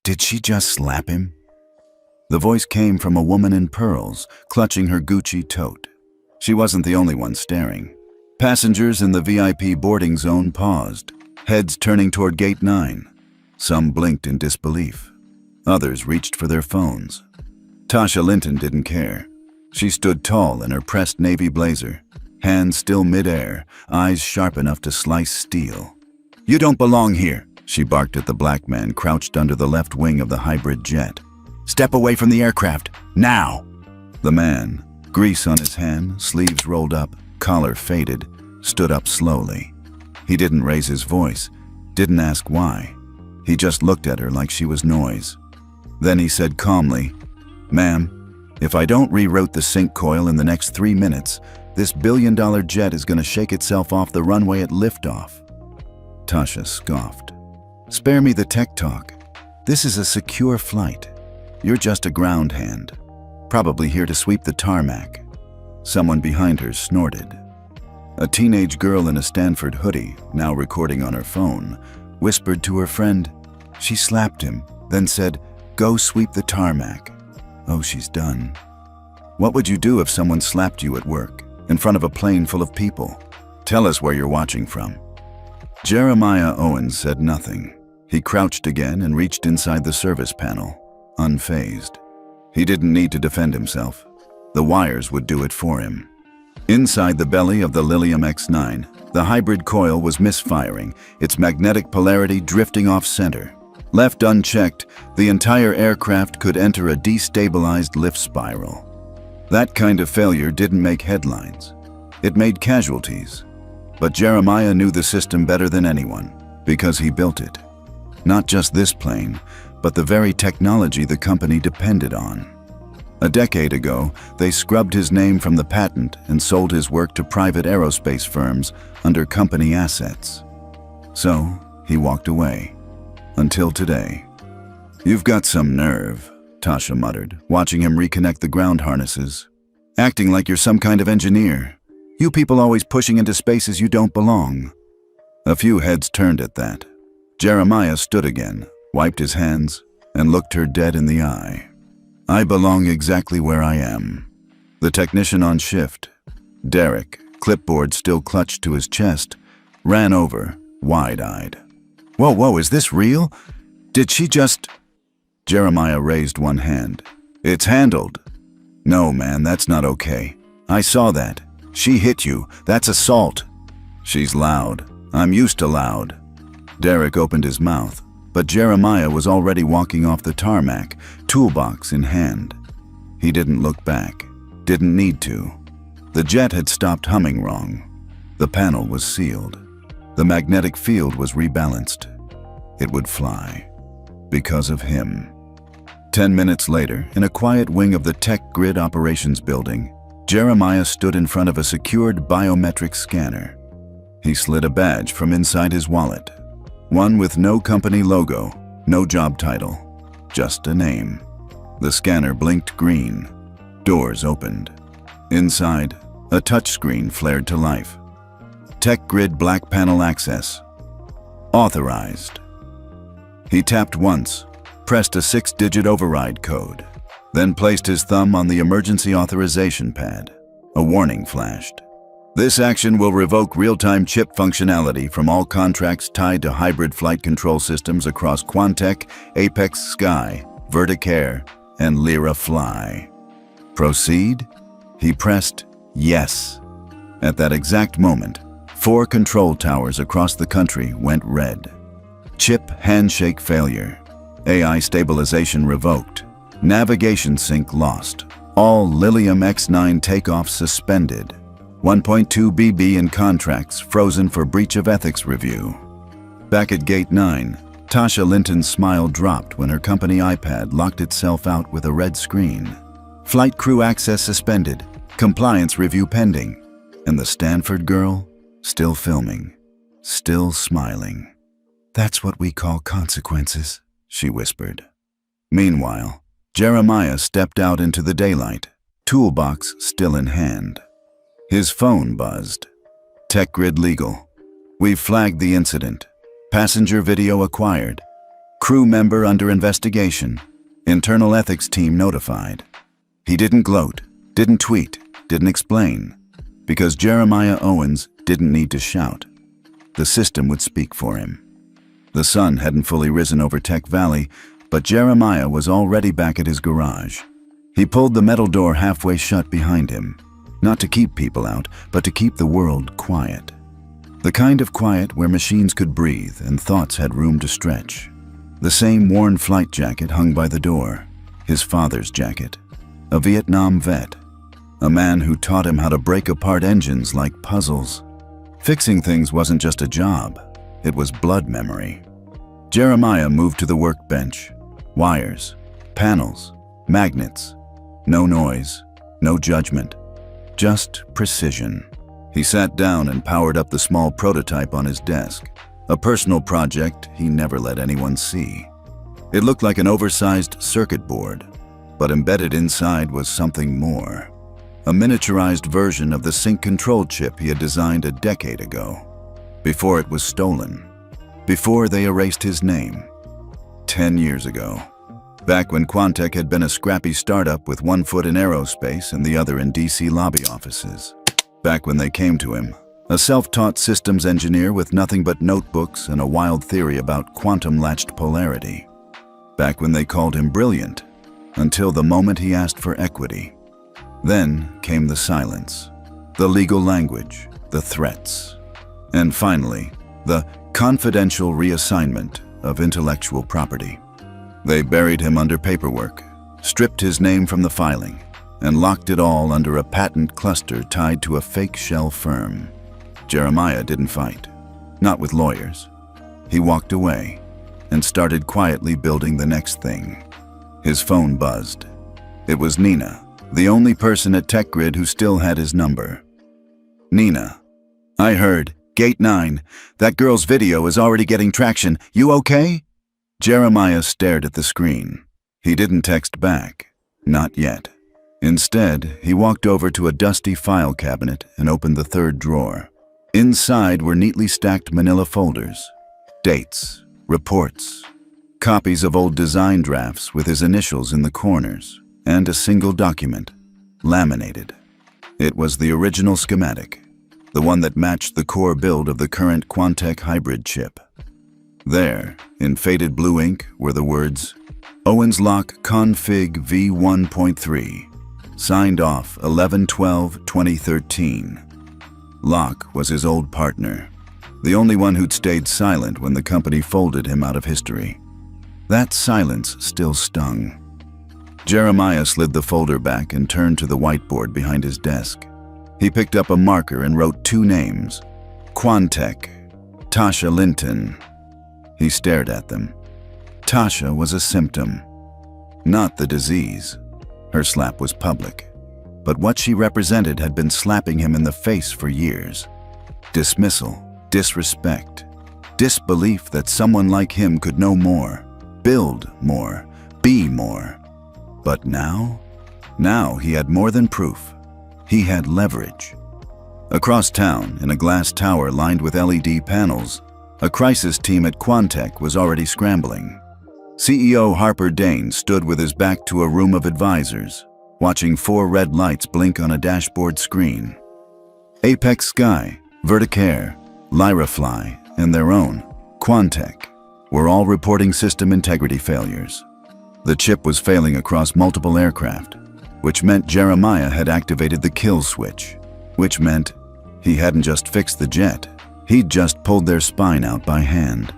Did she just slap him? The voice came from a woman in pearls, clutching her Gucci tote. She wasn't the only one staring. Passengers in the VIP boarding zone paused, heads turning toward Gate 9. Some blinked in disbelief. Others reached for their phones. Tasha Linton didn't care. She stood tall in her pressed navy blazer, hands still midair, eyes sharp enough to slice steel. "You don't belong here," she barked at the black man crouched under the left wing of the hybrid jet. "Step away from the aircraft, now!" The man, grease on his hand, sleeves rolled up, collar faded, stood up slowly. He didn't raise his voice, didn't ask why. He just looked at her like she was noise. Then he said calmly, "Ma'am, if I don't reroute the sync coil in the next 3 minutes, this billion-dollar jet is going to shake itself off the runway at liftoff." Tasha scoffed. "Spare me the tech talk. This is a secure flight. You're just a ground hand, probably here to sweep the tarmac." Someone behind her snorted. A teenage girl in a Stanford hoodie, now recording on her phone, whispered to her friend. She slapped him, then said, "Go sweep the tarmac." Oh, she's done. What would you do if someone slapped you at work, in front of a plane full of people? Tell us where you're watching from. Jeremiah Owens said nothing. He crouched again and reached inside the service panel, unfazed. He didn't need to defend himself. The wires would do it for him. Inside the belly of the Lilium X9, the hybrid coil was misfiring, its magnetic polarity drifting off-center. Left unchecked, the entire aircraft could enter a destabilized lift spiral. That kind of failure didn't make headlines. It made casualties. But Jeremiah knew the system better than anyone, because he built it. Not just this plane, but the very technology the company depended on. A decade ago, they scrubbed his name from the patent and sold his work to private aerospace firms under company assets. So, he walked away. Until today. "You've got some nerve," Tasha muttered, watching him reconnect the ground harnesses. "Acting like you're some kind of engineer. You people always pushing into spaces you don't belong." A few heads turned at that. Jeremiah stood again, wiped his hands, and looked her dead in the eye. "I belong exactly where I am." The technician on shift, Derek, clipboard still clutched to his chest, ran over, wide-eyed. Whoa, is this real? Did she just..." Jeremiah raised one hand. "It's handled." "No, man, that's not okay. I saw that. She hit you. That's assault." "She's loud. I'm used to loud." Derek opened his mouth, but Jeremiah was already walking off the tarmac, toolbox in hand. He didn't look back. Didn't need to. The jet had stopped humming wrong. The panel was sealed. The magnetic field was rebalanced. It would fly. Because of him. 10 minutes later, in a quiet wing of the Tech Grid Operations Building, Jeremiah stood in front of a secured biometric scanner. He slid a badge from inside his wallet. One with no company logo, no job title, just a name. The scanner blinked green. Doors opened. Inside, a touchscreen flared to life. Tech Grid Black Panel Access. Authorized. He tapped once, pressed a 6-digit override code, then placed his thumb on the emergency authorization pad. A warning flashed. "This action will revoke real-time chip functionality from all contracts tied to hybrid flight control systems across Quantec, Apex Sky, Verticair, and Lyra Fly." "Proceed?" He pressed yes. At that exact moment, 4 control towers across the country went red. Chip handshake failure. AI stabilization revoked. Navigation sync lost. All Lilium X9 takeoffs suspended. 1.2 BB in contracts frozen for breach of ethics review. Back at Gate 9, Tasha Linton's smile dropped when her company iPad locked itself out with a red screen. Flight crew access suspended. Compliance review pending. And the Stanford girl, still filming, still smiling. "That's what we call consequences," she whispered. Meanwhile, Jeremiah stepped out into the daylight, toolbox still in hand. His phone buzzed. "Tech Grid Legal. We've flagged the incident. Passenger video acquired. Crew member under investigation. Internal ethics team notified. He didn't gloat, didn't tweet, didn't explain, because Jeremiah Owens didn't need to shout. The system would speak for him. The sun hadn't fully risen over Tech Valley, but Jeremiah was already back at his garage. He pulled the metal door halfway shut behind him, not to keep people out, but to keep the world quiet. The kind of quiet where machines could breathe and thoughts had room to stretch. The same worn flight jacket hung by the door, his father's jacket, a Vietnam vet, a man who taught him how to break apart engines like puzzles. Fixing things wasn't just a job, it was blood memory. Jeremiah moved to the workbench. Wires, panels, magnets. No noise, no judgment, just precision. He sat down and powered up the small prototype on his desk, a personal project he never let anyone see. It looked like an oversized circuit board, but embedded inside was something more. A miniaturized version of the sync control chip he had designed a decade ago, before it was stolen, before they erased his name. 10 years ago, back when Quantech had been a scrappy startup with one foot in aerospace and the other in DC lobby offices. Back when they came to him, a self-taught systems engineer with nothing but notebooks and a wild theory about quantum-latched polarity. Back when they called him brilliant, until the moment he asked for equity. Then came the silence, the legal language, the threats, and finally, the confidential reassignment of intellectual property. They buried him under paperwork, stripped his name from the filing, and locked it all under a patent cluster tied to a fake shell firm. Jeremiah didn't fight, not with lawyers. He walked away and started quietly building the next thing. His phone buzzed. It was Nina, the only person at TechGrid who still had his number. Nina, I heard, Gate 9, that girl's video is already getting traction. You okay? Jeremiah stared at the screen. He didn't text back, not yet. Instead, he walked over to a dusty file cabinet and opened the third drawer. Inside were neatly stacked manila folders, dates, reports, copies of old design drafts with his initials in the corners, and a single document, laminated. It was the original schematic, the one that matched the core build of the current Quantech hybrid chip. There, in faded blue ink, were the words, Owens Lock Config V1.3, signed off 11/12/2013. Locke was his old partner, the only one who'd stayed silent when the company folded him out of history. That silence still stung. Jeremiah slid the folder back and turned to the whiteboard behind his desk. He picked up a marker and wrote two names, Quantech, Tasha Linton. He stared at them. Tasha was a symptom, not the disease. Her slap was public, but what she represented had been slapping him in the face for years. Dismissal, disrespect, disbelief that someone like him could know more, build more, be more. But now he had more than proof. He had leverage. Across town, in a glass tower lined with LED panels, a crisis team at Quantech was already scrambling. CEO Harper Dane stood with his back to a room of advisors, watching 4 red lights blink on a dashboard screen. Apex Sky, Verticaire, Lyrafly, and their own, Quantech, were all reporting system integrity failures. The chip was failing across multiple aircraft, which meant Jeremiah had activated the kill switch, which meant he hadn't just fixed the jet, he'd just pulled their spine out by hand.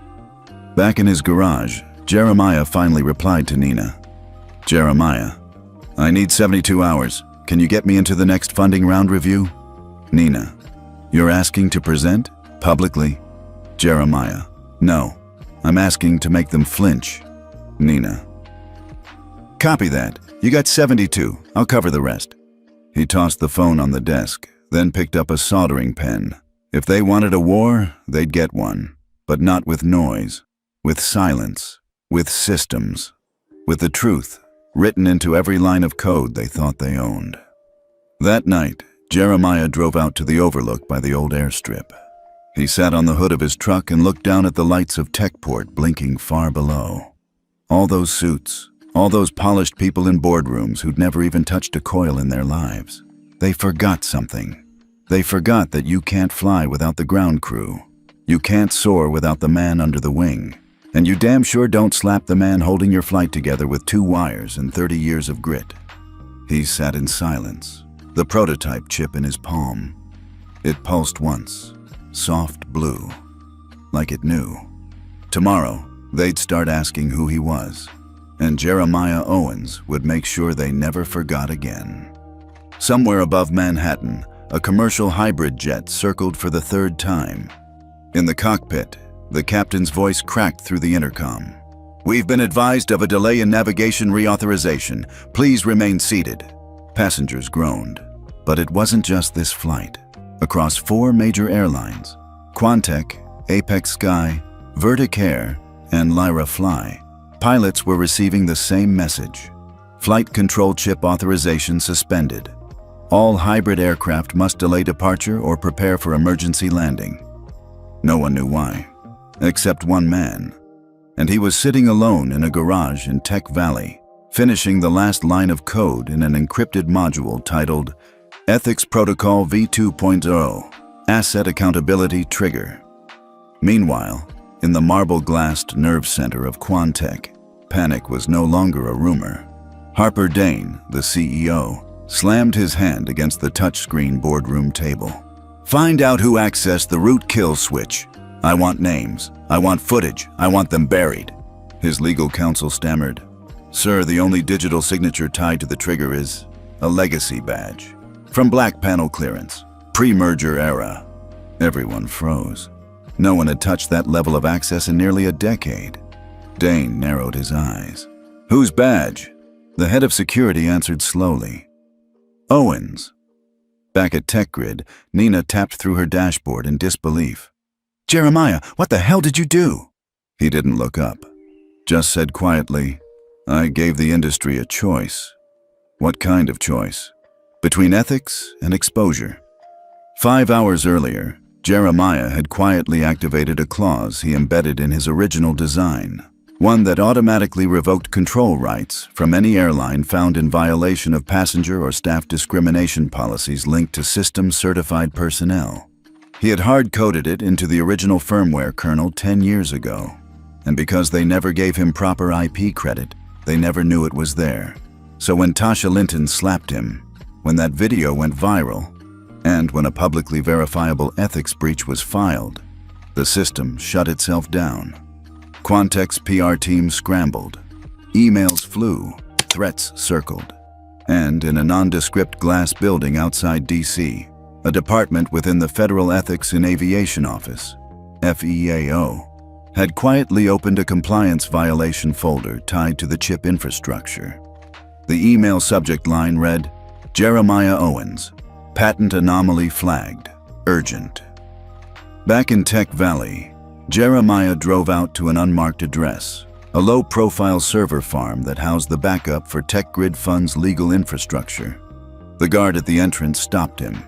Back in his garage, Jeremiah finally replied to Nina. Jeremiah, I need 72 hours. Can you get me into the next funding round review? Nina, you're asking to present? Publicly? Jeremiah, no. I'm asking to make them flinch. Nina, copy that. You got 72. I'll cover the rest. He tossed the phone on the desk, then picked up a soldering pen. If they wanted a war, they'd get one. But not with noise, with silence, with systems, with the truth written into every line of code they thought they owned. That night, Jeremiah drove out to the overlook by the old airstrip. He sat on the hood of his truck and looked down at the lights of Techport blinking far below. All those suits, all those polished people in boardrooms who'd never even touched a coil in their lives. They forgot something. They forgot that you can't fly without the ground crew. You can't soar without the man under the wing. And you damn sure don't slap the man holding your flight together with 2 wires and 30 years of grit. He sat in silence, the prototype chip in his palm. It pulsed once, soft blue, like it knew. Tomorrow, they'd start asking who he was, and Jeremiah Owens would make sure they never forgot again. Somewhere above Manhattan, a commercial hybrid jet circled for the 3rd time. In the cockpit, the captain's voice cracked through the intercom. "We've been advised of a delay in navigation reauthorization. Please remain seated." Passengers groaned. But it wasn't just this flight. Across 4 major airlines, Quantec, Apex Sky, Vertic Air, and Lyra Fly, pilots were receiving the same message. Flight control chip authorization suspended. All hybrid aircraft must delay departure or prepare for emergency landing. No one knew why, except one man. And he was sitting alone in a garage in Tech Valley, finishing the last line of code in an encrypted module titled Ethics Protocol v2.0, Asset Accountability Trigger. Meanwhile, in the marble-glassed nerve center of Quantec, panic was no longer a rumor. Harper Dane, the CEO, slammed his hand against the touchscreen boardroom table. "Find out who accessed the root kill switch. I want names. I want footage. I want them buried." His legal counsel stammered. "Sir, the only digital signature tied to the trigger is a legacy badge. From Black Panel clearance, pre-merger era." Everyone froze. No one had touched that level of access in nearly a decade. Dane narrowed his eyes. "Whose badge?" The head of security answered slowly. "Owens." Back at TechGrid, Nina tapped through her dashboard in disbelief. "Jeremiah, what the hell did you do?" He didn't look up, just said quietly, "I gave the industry a choice." What kind of choice? Between ethics and exposure. 5 hours earlier, Jeremiah had quietly activated a clause he embedded in his original design, one that automatically revoked control rights from any airline found in violation of passenger or staff discrimination policies linked to system-certified personnel. He had hard-coded it into the original firmware kernel 10 years ago, and because they never gave him proper IP credit, they never knew it was there. So when Tasha Linton slapped him, when that video went viral, and when a publicly verifiable ethics breach was filed, the system shut itself down. Quantec's PR team scrambled. Emails flew, threats circled. And in a nondescript glass building outside DC, a department within the Federal Ethics in Aviation Office, FEAO, had quietly opened a compliance violation folder tied to the chip infrastructure. The email subject line read, "Jeremiah Owens, patent anomaly flagged, urgent." Back in Tech Valley, Jeremiah drove out to an unmarked address, a low-profile server farm that housed the backup for TechGrid Fund's legal infrastructure. The guard at the entrance stopped him.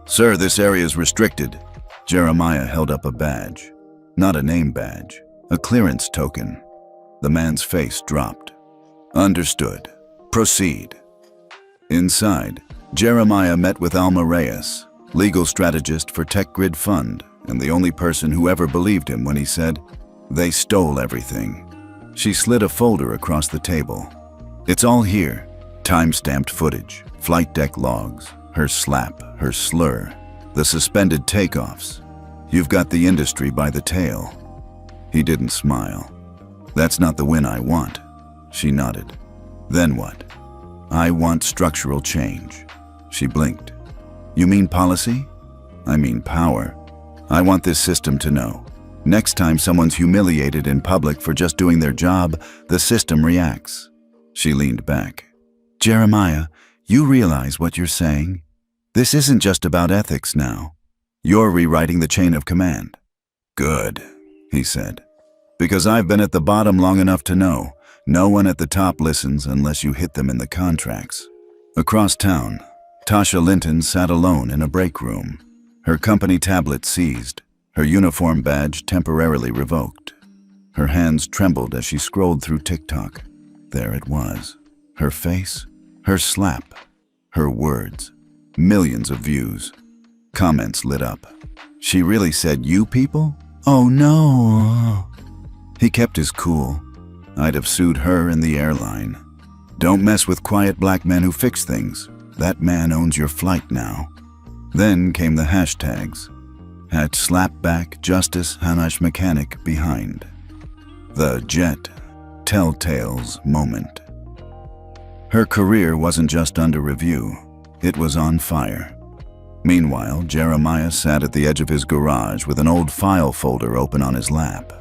"Sir, this area is restricted." Jeremiah held up a badge. Not a name badge, a clearance token. The man's face dropped. "Understood. Proceed." Inside, Jeremiah met with Alma Reyes, legal strategist for TechGrid Fund, and the only person who ever believed him when he said, "They stole everything." She slid a folder across the table. "It's all here. Time-stamped footage, flight deck logs, her slap, her slur, the suspended takeoffs. You've got the industry by the tail." He didn't smile. "That's not the win I want." She nodded. "Then what?" "I want structural change." She blinked. "You mean policy?" "I mean power. I want this system to know. Next time someone's humiliated in public for just doing their job, the system reacts." She leaned back. "Jeremiah, you realize what you're saying? This isn't just about ethics now. You're rewriting the chain of command." "Good," he said. "Because I've been at the bottom long enough to know, no one at the top listens unless you hit them in the contracts." Across town, Tasha Linton sat alone in a break room, her company tablet seized, her uniform badge temporarily revoked. Her hands trembled as she scrolled through TikTok. There it was. Her face, her slap, her words. Millions of views. Comments lit up. She really said, "You people? Oh no." He kept his cool. I'd have sued her and the airline. Don't mess with quiet black men who fix things. That man owns your flight now. Then came the hashtags. Had slapback justice Hanash mechanic behind. The jet telltales moment. Her career wasn't just under review. It was on fire. Meanwhile, Jeremiah sat at the edge of his garage with an old file folder open on his lap.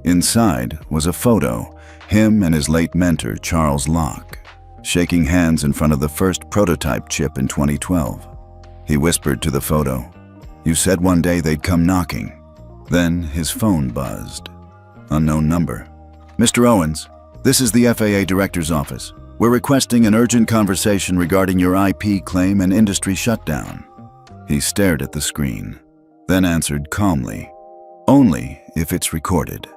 Inside was a photo, him and his late mentor, Charles Locke, shaking hands in front of the first prototype chip in 2012. He whispered to the photo, "You said one day they'd come knocking." Then his phone buzzed. Unknown number. "Mr. Owens, this is the FAA Director's Office. We're requesting an urgent conversation regarding your IP claim and industry shutdown." He stared at the screen, then answered calmly, "Only if it's recorded."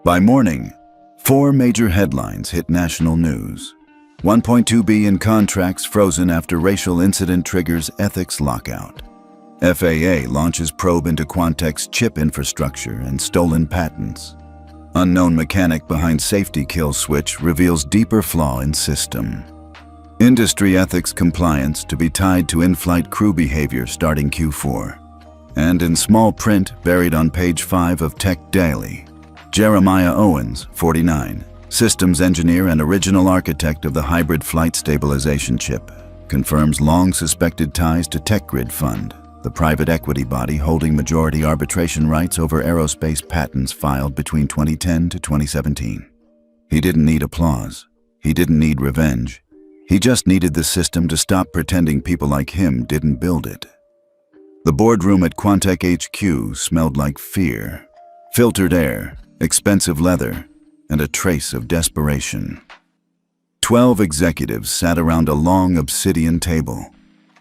By morning, 4 major headlines hit national news. 1.2 billion contracts frozen after racial incident triggers ethics lockout. FAA launches probe into Quantec's chip infrastructure and stolen patents. Unknown mechanic behind safety kill switch reveals deeper flaw in system. Industry ethics compliance to be tied to in-flight crew behavior starting Q4. And in small print buried on page 5 of Tech Daily, Jeremiah Owens, 49, systems engineer and original architect of the hybrid flight stabilization chip, confirms long-suspected ties to TechGrid Fund, the private equity body holding majority arbitration rights over aerospace patents filed between 2010 to 2017. He didn't need applause. He didn't need revenge. He just needed the system to stop pretending people like him didn't build it. The boardroom at Quantec HQ smelled like fear. Filtered air, expensive leather, and a trace of desperation. 12 executives sat around a long obsidian table.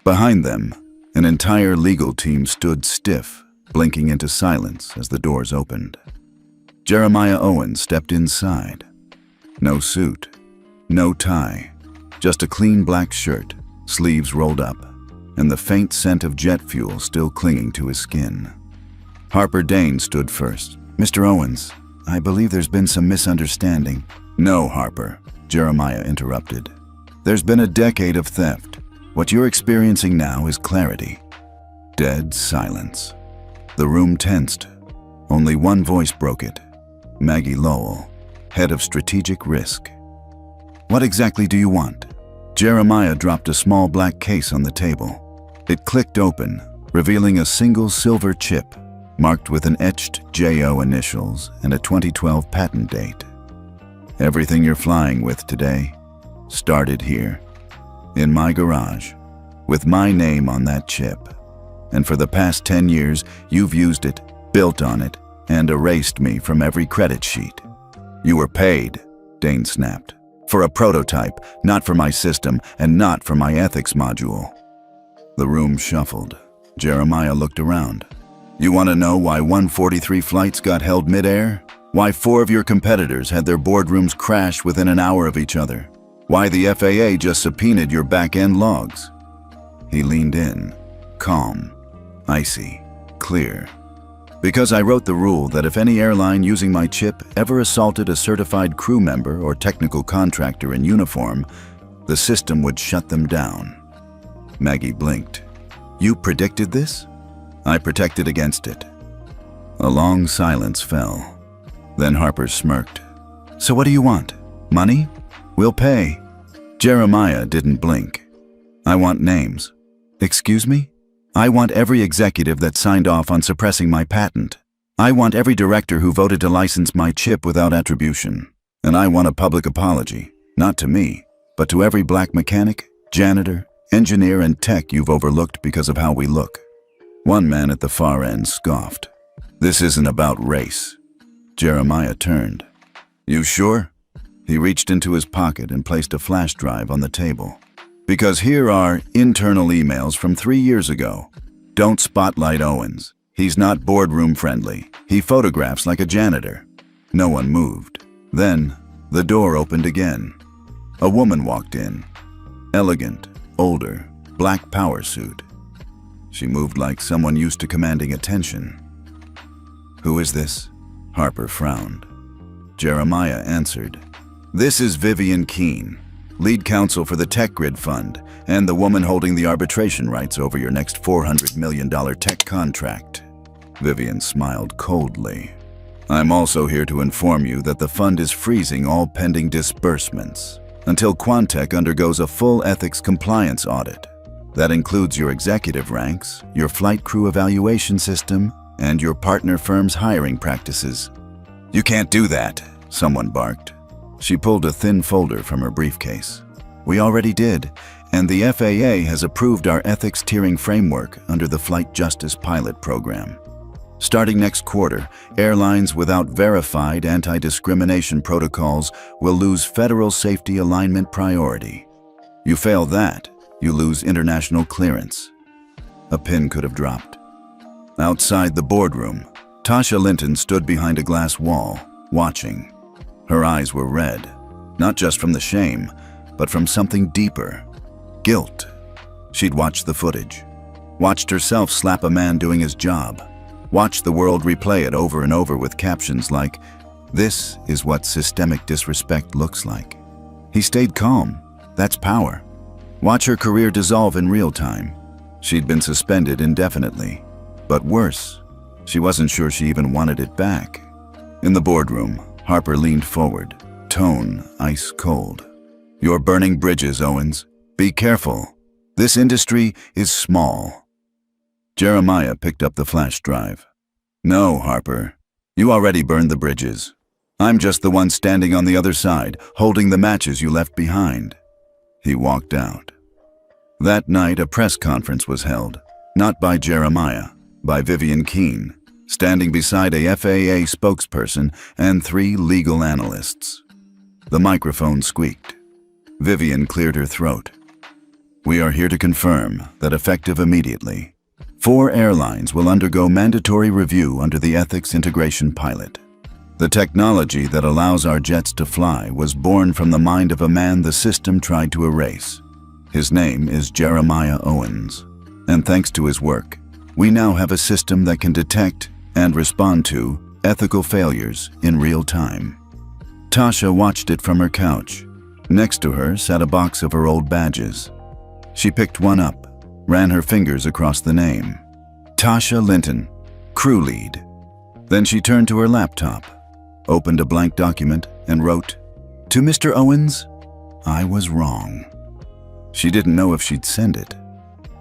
Behind them, an entire legal team stood stiff, blinking into silence as the doors opened. Jeremiah Owens stepped inside. No suit, no tie, just a clean black shirt, sleeves rolled up, and the faint scent of jet fuel still clinging to his skin. Harper Dane stood first. "Mr. Owens, I believe there's been some misunderstanding." "No, Harper," Jeremiah interrupted. "There's been a decade of theft. What you're experiencing now is clarity." Dead silence. The room tensed. Only one voice broke it. Maggie Lowell, head of strategic risk. "What exactly do you want?" Jeremiah dropped a small black case on the table. It clicked open, revealing a single silver chip, marked with an etched JO initials and a 2012 patent date. "Everything you're flying with today started here, in my garage, with my name on that chip. And for the past 10 years, you've used it, built on it, and erased me from every credit sheet." "You were paid," Dane snapped, "for a prototype, not for my system, and not for my ethics module." The room shuffled. Jeremiah looked around. "You want to know why 143 flights got held midair? Why 4 of your competitors had their boardrooms crash within an hour of each other? Why the FAA just subpoenaed your back-end logs?" He leaned in, calm, icy, clear. "Because I wrote the rule that if any airline using my chip ever assaulted a certified crew member or technical contractor in uniform, the system would shut them down." Maggie blinked. "You predicted this?" "I protected against it." A long silence fell. Then Harper smirked. "So what do you want? Money? We'll pay." Jeremiah didn't blink. "I want names." "Excuse me? I want every executive that signed off on suppressing my patent. I want every director who voted to license my chip without attribution. And I want a public apology, not to me, but to every black mechanic, janitor, engineer, and tech you've overlooked because of how we look." One man at the far end scoffed. "This isn't about race." Jeremiah turned. "You sure?" He reached into his pocket and placed a flash drive on the table. "Because here are internal emails from 3 years ago. Don't spotlight Owens. He's not boardroom friendly. He photographs like a janitor. No one moved. Then, the door opened again. A woman walked in. Elegant, older, black power suit. She moved like someone used to commanding attention. "Who is this?" Harper frowned. Jeremiah answered. "This is Vivian Keene, lead counsel for the Tech Grid Fund, and the woman holding the arbitration rights over your next $400 million tech contract." Vivian smiled coldly. "I'm also here to inform you that the fund is freezing all pending disbursements until Quantech undergoes a full ethics compliance audit. That includes your executive ranks, your flight crew evaluation system, and your partner firm's hiring practices." "You can't do that," someone barked. She pulled a thin folder from her briefcase. "We already did, and the FAA has approved our ethics tiering framework under the Flight Justice Pilot Program. Starting next quarter, airlines without verified anti-discrimination protocols will lose federal safety alignment priority. You fail that, you lose international clearance." A pin could have dropped. Outside the boardroom, Tasha Linton stood behind a glass wall, watching. Her eyes were red, not just from the shame, but from something deeper. Guilt. She'd watched the footage. Watched herself slap a man doing his job. Watched the world replay it over and over with captions like, "This is what systemic disrespect looks like." He stayed calm. That's power. Watch her career dissolve in real time. She'd been suspended indefinitely. But worse, she wasn't sure she even wanted it back. In the boardroom, Harper leaned forward, tone ice cold. "You're burning bridges, Owens. Be careful. This industry is small." Jeremiah picked up the flash drive. "No, Harper. You already burned the bridges. I'm just the one standing on the other side, holding the matches you left behind." He walked out. That night, a press conference was held, not by Jeremiah, by Vivian Keene, standing beside a FAA spokesperson and 3 legal analysts. The microphone squeaked. Vivian cleared her throat. "We are here to confirm that effective immediately, 4 airlines will undergo mandatory review under the Ethics Integration Pilot. The technology that allows our jets to fly was born from the mind of a man the system tried to erase. His name is Jeremiah Owens, and thanks to his work, we now have a system that can detect and respond to ethical failures in real time." Tasha watched it from her couch. Next to her sat a box of her old badges. She picked one up, ran her fingers across the name. Tasha Linton, crew lead. Then she turned to her laptop, opened a blank document, and wrote, "To Mr. Owens, I was wrong." She didn't know if she'd send it,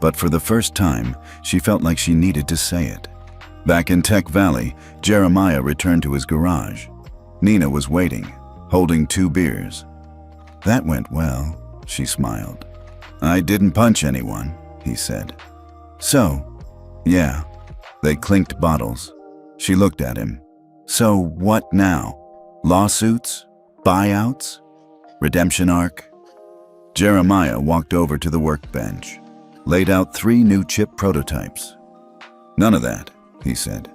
but for the first time, she felt like she needed to say it. Back in Tech Valley, Jeremiah returned to his garage. Nina was waiting, holding 2 beers. "That went well," she smiled. "I didn't punch anyone," he said. "So, yeah." They clinked bottles. She looked at him. "So what now? Lawsuits? Buyouts? Redemption arc?" Jeremiah walked over to the workbench, laid out 3 new chip prototypes. "None of that," he said.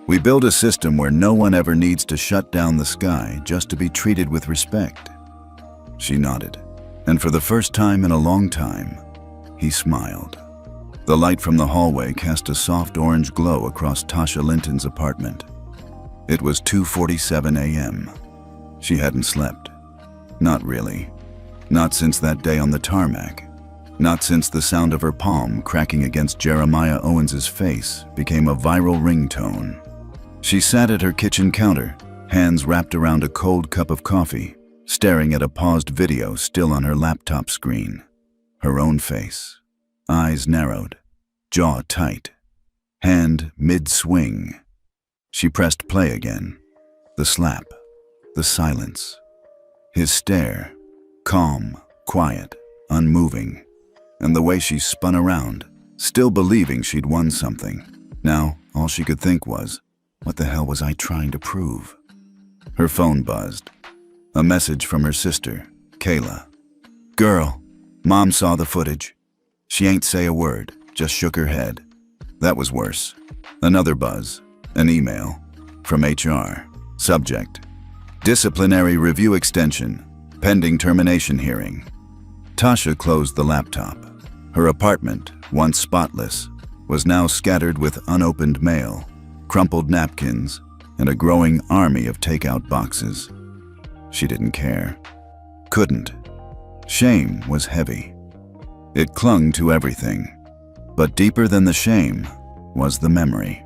"We build a system where no one ever needs to shut down the sky just to be treated with respect." She nodded, and for the first time in a long time, he smiled. The light from the hallway cast a soft orange glow across Tasha Linton's apartment. It was 2:47 a.m. She hadn't slept. Not really. Not since that day on the tarmac. Not since the sound of her palm cracking against Jeremiah Owens's face became a viral ringtone. She sat at her kitchen counter, hands wrapped around a cold cup of coffee, staring at a paused video still on her laptop screen. Her own face. Eyes narrowed, jaw tight, hand mid-swing. She pressed play again. The slap, the silence. His stare, calm, quiet, unmoving. And the way she spun around, still believing she'd won something. Now, all she could think was, what the hell was I trying to prove? Her phone buzzed. A message from her sister, Kayla. "Girl, Mom saw the footage." She ain't say a word, just shook her head. That was worse. Another buzz, an email, from HR. Subject, Disciplinary review extension, pending termination hearing. Tasha closed the laptop. Her apartment, once spotless, was now scattered with unopened mail, crumpled napkins, and a growing army of takeout boxes. She didn't care. Couldn't. Shame was heavy. It clung to everything. But deeper than the shame was the memory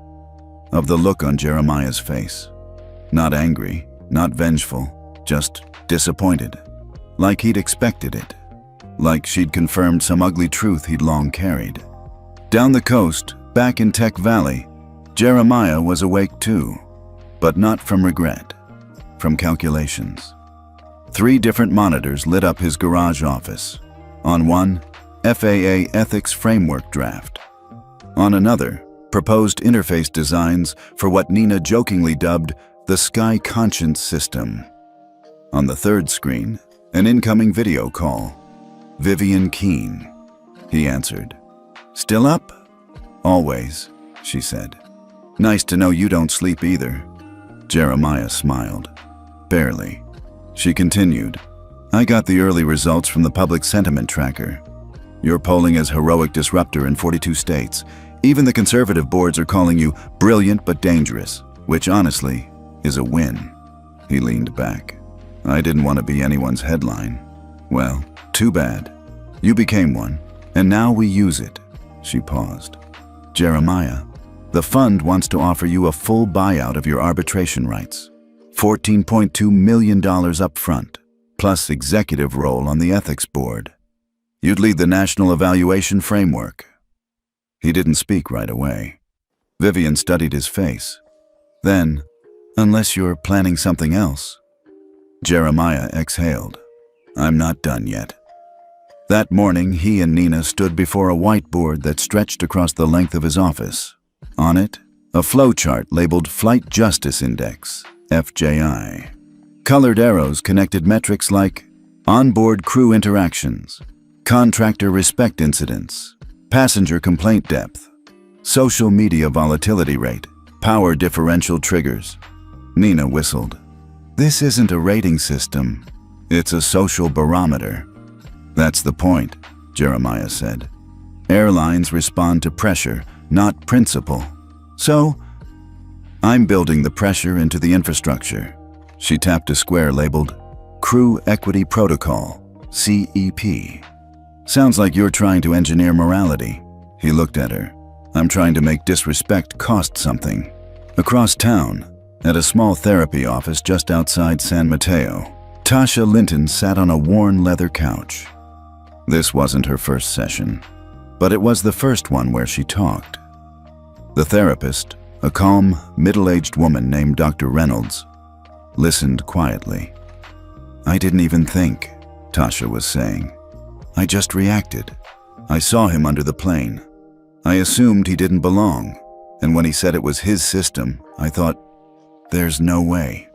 of the look on Jeremiah's face. Not angry, not vengeful, just disappointed. Like he'd expected it. Like she'd confirmed some ugly truth he'd long carried. Down the coast, back in Tech Valley, Jeremiah was awake too. But not from regret, from calculations. 3 different monitors lit up his garage office. On one, FAA ethics framework draft. On another, proposed interface designs for what Nina jokingly dubbed the Sky Conscience system. On the third screen, an incoming video call. Vivian Keene. He answered. "Still up?" "Always," she said. "Nice to know you don't sleep either." Jeremiah smiled. Barely. She continued. "I got the early results from the public sentiment tracker. You're polling as heroic disruptor in 42 states. Even the conservative boards are calling you brilliant but dangerous, which honestly is a win." He leaned back. "I didn't want to be anyone's headline." "Well, too bad. You became one, and now we use it." She paused. "Jeremiah, the fund wants to offer you a full buyout of your arbitration rights. $14.2 million up front, plus executive role on the ethics board. You'd lead the National Evaluation Framework." He didn't speak right away. Vivian studied his face. Then, "Unless you're planning something else." Jeremiah exhaled. "I'm not done yet." That morning, he and Nina stood before a whiteboard that stretched across the length of his office. On it, a flowchart labeled Flight Justice Index, FJI. Colored arrows connected metrics like onboard crew interactions, contractor respect incidents, passenger complaint depth, social media volatility rate, power differential triggers. Nina whistled. "This isn't a rating system. It's a social barometer." "That's the point," Jeremiah said. "Airlines respond to pressure, not principle. So, I'm building the pressure into the infrastructure." She tapped a square labeled Crew Equity Protocol, CEP. "Sounds like you're trying to engineer morality." He looked at her. "I'm trying to make disrespect cost something." Across town, at a small therapy office just outside San Mateo, Tasha Linton sat on a worn leather couch. This wasn't her first session, but it was the first one where she talked. The therapist, a calm, middle-aged woman named Dr. Reynolds, listened quietly. "I didn't even think," Tasha was saying. "I just reacted. I saw him under the plane. I assumed he didn't belong, and when he said it was his system, I thought, there's no way."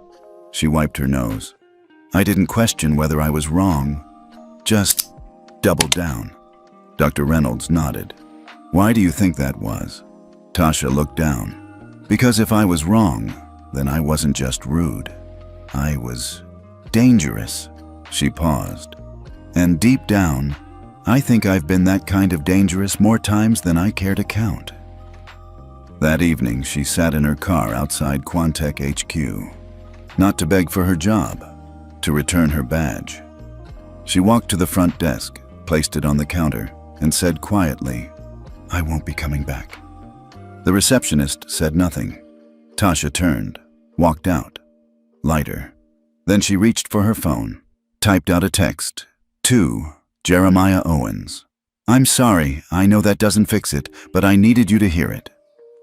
She wiped her nose. "I didn't question whether I was wrong, just doubled down." Dr. Reynolds nodded. "Why do you think that was?" Tasha looked down. "Because if I was wrong, then I wasn't just rude. I was dangerous." She paused. "And deep down, I think I've been that kind of dangerous more times than I care to count." That evening, she sat in her car outside Quantec HQ. Not to beg for her job, to return her badge. She walked to the front desk, placed it on the counter, and said quietly, "I won't be coming back." The receptionist said nothing. Tasha turned, walked out. Lighter. Then she reached for her phone, typed out a text. To Jeremiah Owens. "I'm sorry, I know that doesn't fix it, but I needed you to hear it."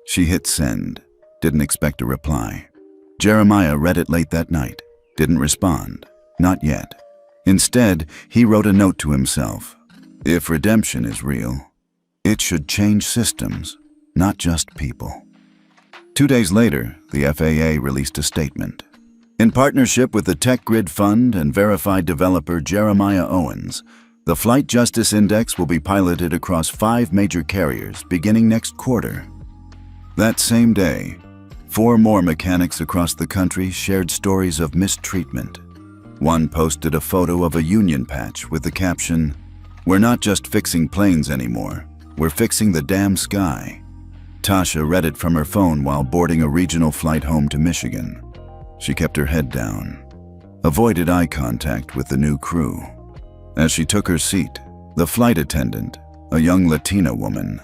She hit send, didn't expect a reply. Jeremiah read it late that night, didn't respond, not yet. Instead, he wrote a note to himself. If redemption is real, it should change systems, not just people. 2 days later, the FAA released a statement. In partnership with the Tech Grid Fund and verified developer Jeremiah Owens, the Flight Justice Index will be piloted across 5 major carriers beginning next quarter. That same day, 4 more mechanics across the country shared stories of mistreatment. One posted a photo of a union patch with the caption, "We're not just fixing planes anymore, we're fixing the damn sky." Tasha read it from her phone while boarding a regional flight home to Michigan. She kept her head down, avoided eye contact with the new crew. As she took her seat, the flight attendant, a young Latina woman,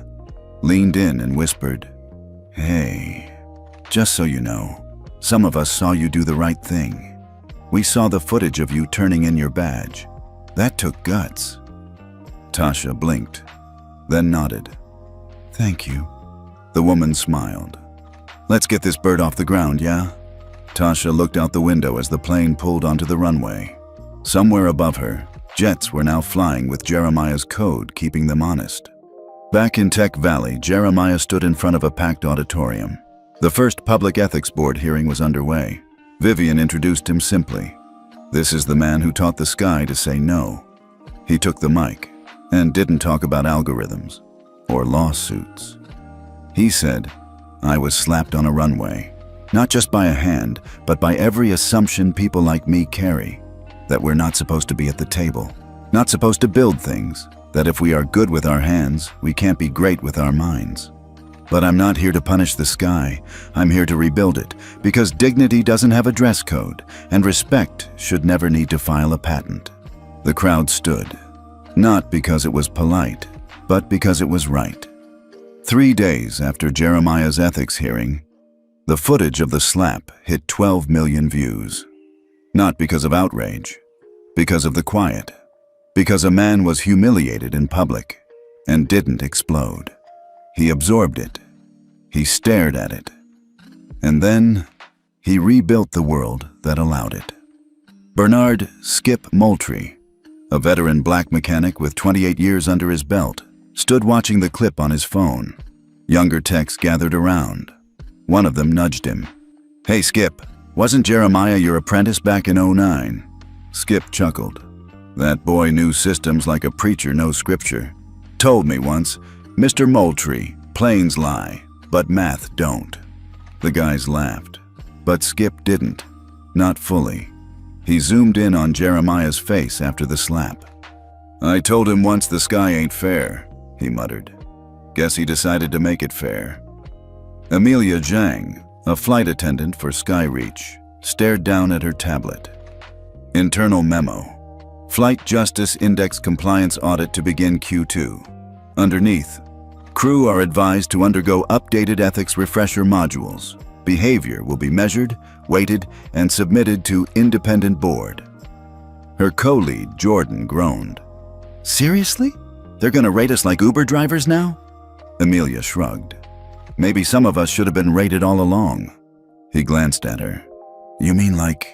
leaned in and whispered, "Hey, just so you know, some of us saw you do the right thing. We saw the footage of you turning in your badge. That took guts." Tasha blinked, then nodded. "Thank you." The woman smiled. "Let's get this bird off the ground, yeah?" Tasha looked out the window as the plane pulled onto the runway. Somewhere above her, jets were now flying with Jeremiah's code keeping them honest. Back in Tech Valley, Jeremiah stood in front of a packed auditorium. The first public ethics board hearing was underway. Vivian introduced him simply. "This is the man who taught the sky to say no." He took the mic and didn't talk about algorithms or lawsuits. He said, "I was slapped on a runway, not just by a hand, but by every assumption people like me carry, that we're not supposed to be at the table, not supposed to build things, that if we are good with our hands, we can't be great with our minds. But I'm not here to punish the sky, I'm here to rebuild it, because dignity doesn't have a dress code, and respect should never need to file a patent." The crowd stood, not because it was polite, but because it was right. 3 days after Jeremiah's ethics hearing, the footage of the slap hit 12 million views. Not because of outrage, because of the quiet, because a man was humiliated in public and didn't explode. He absorbed it. He stared at it. And then he rebuilt the world that allowed it. Bernard "Skip" Moultrie, a veteran black mechanic with 28 years under his belt, stood watching the clip on his phone. Younger techs gathered around. One of them nudged him. "Hey Skip, wasn't Jeremiah your apprentice back in '09? Skip chuckled. "That boy knew systems like a preacher knows scripture. Told me once, 'Mr. Moultrie, planes lie, but math don't.'" The guys laughed, but Skip didn't, not fully. He zoomed in on Jeremiah's face after the slap. "I told him once the sky ain't fair," he muttered. "Guess he decided to make it fair." Amelia Zhang, a flight attendant for Skyreach, stared down at her tablet. Internal memo. Flight Justice Index Compliance Audit to begin Q2. Underneath, crew are advised to undergo updated ethics refresher modules. Behavior will be measured, weighted, and submitted to independent board. Her co-lead, Jordan, groaned. "Seriously? They're gonna rate us like Uber drivers now?" Amelia shrugged. "Maybe some of us should have been rated all along." He glanced at her. "You mean like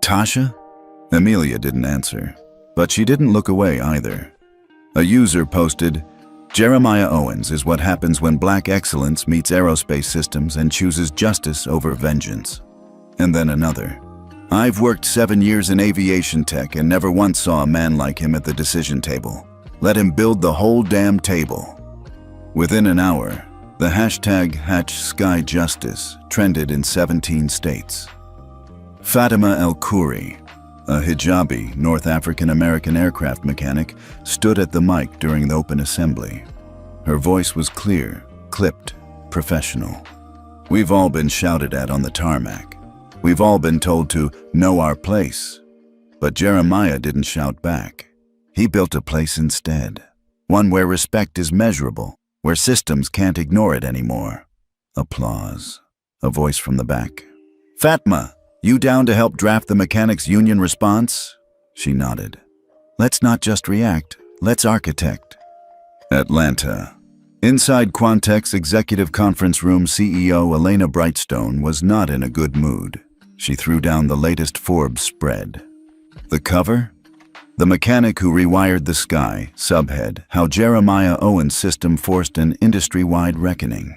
Tasha?" Amelia didn't answer, but she didn't look away either. A user posted, "Jeremiah Owens is what happens when black excellence meets aerospace systems and chooses justice over vengeance." And then another, "I've worked 7 years in aviation tech and never once saw a man like him at the decision table. Let him build the whole damn table." Within an hour, the hashtag #HatchSkyJustice trended in 17 states. Fatima El-Khoury, a hijabi North African-American aircraft mechanic, stood at the mic during the open assembly. Her voice was clear, clipped, professional. "We've all been shouted at on the tarmac. We've all been told to know our place. But Jeremiah didn't shout back. He built a place instead. One where respect is measurable, where systems can't ignore it anymore." Applause. A voice from the back. "Fatma, you down to help draft the mechanics' union response?" She nodded. "Let's not just react, let's architect." Atlanta. Inside Quantech's executive conference room, CEO Elena Brightstone was not in a good mood. She threw down the latest Forbes spread. The cover? "The Mechanic Who Rewired the Sky," subhead, "How Jeremiah Owens' System Forced an Industry-Wide Reckoning."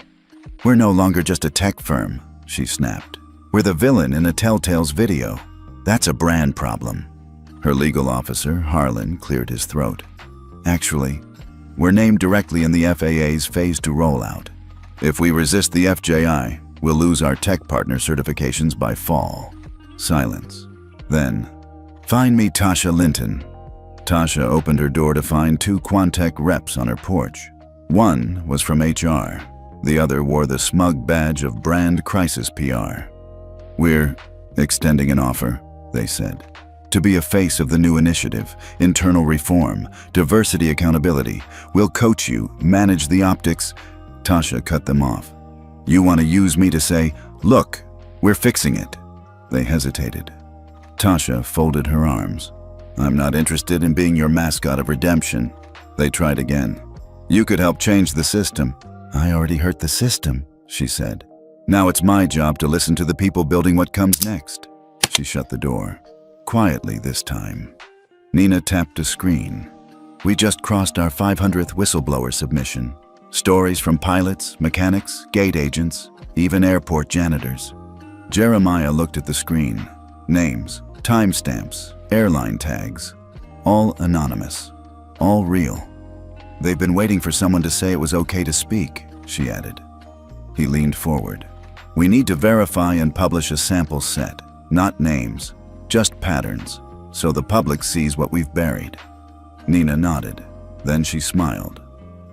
"We're no longer just a tech firm," she snapped. "We're the villain in a Telltale's video. That's a brand problem." Her legal officer, Harlan, cleared his throat. "Actually, we're named directly in the FAA's Phase 2 rollout. If we resist the FJI, We'll lose our tech partner certifications by fall. Silence. Then, find me Tasha Linton. Tasha opened her door to find two Quantech reps on her porch. One was from HR. The other wore the smug badge of brand crisis PR. We're extending an offer, they said. To be a face of the new initiative, internal reform, diversity accountability. We'll coach you, manage the optics. Tasha cut them off. You want to use me to say, look, we're fixing it. They hesitated. Tasha folded her arms. I'm not interested in being your mascot of redemption. They tried again. You could help change the system. I already hurt the system, she said. Now it's my job to listen to the people building what comes next. She shut the door. Quietly this time. Nina tapped a screen. We just crossed our 500th whistleblower submission. Stories from pilots, mechanics, gate agents, even airport janitors. Jeremiah looked at the screen. Names, timestamps, airline tags. All anonymous. All real. They've been waiting for someone to say it was okay to speak, she added. He leaned forward. We need to verify and publish a sample set, not names. Just patterns, so the public sees what we've buried. Nina nodded. Then she smiled.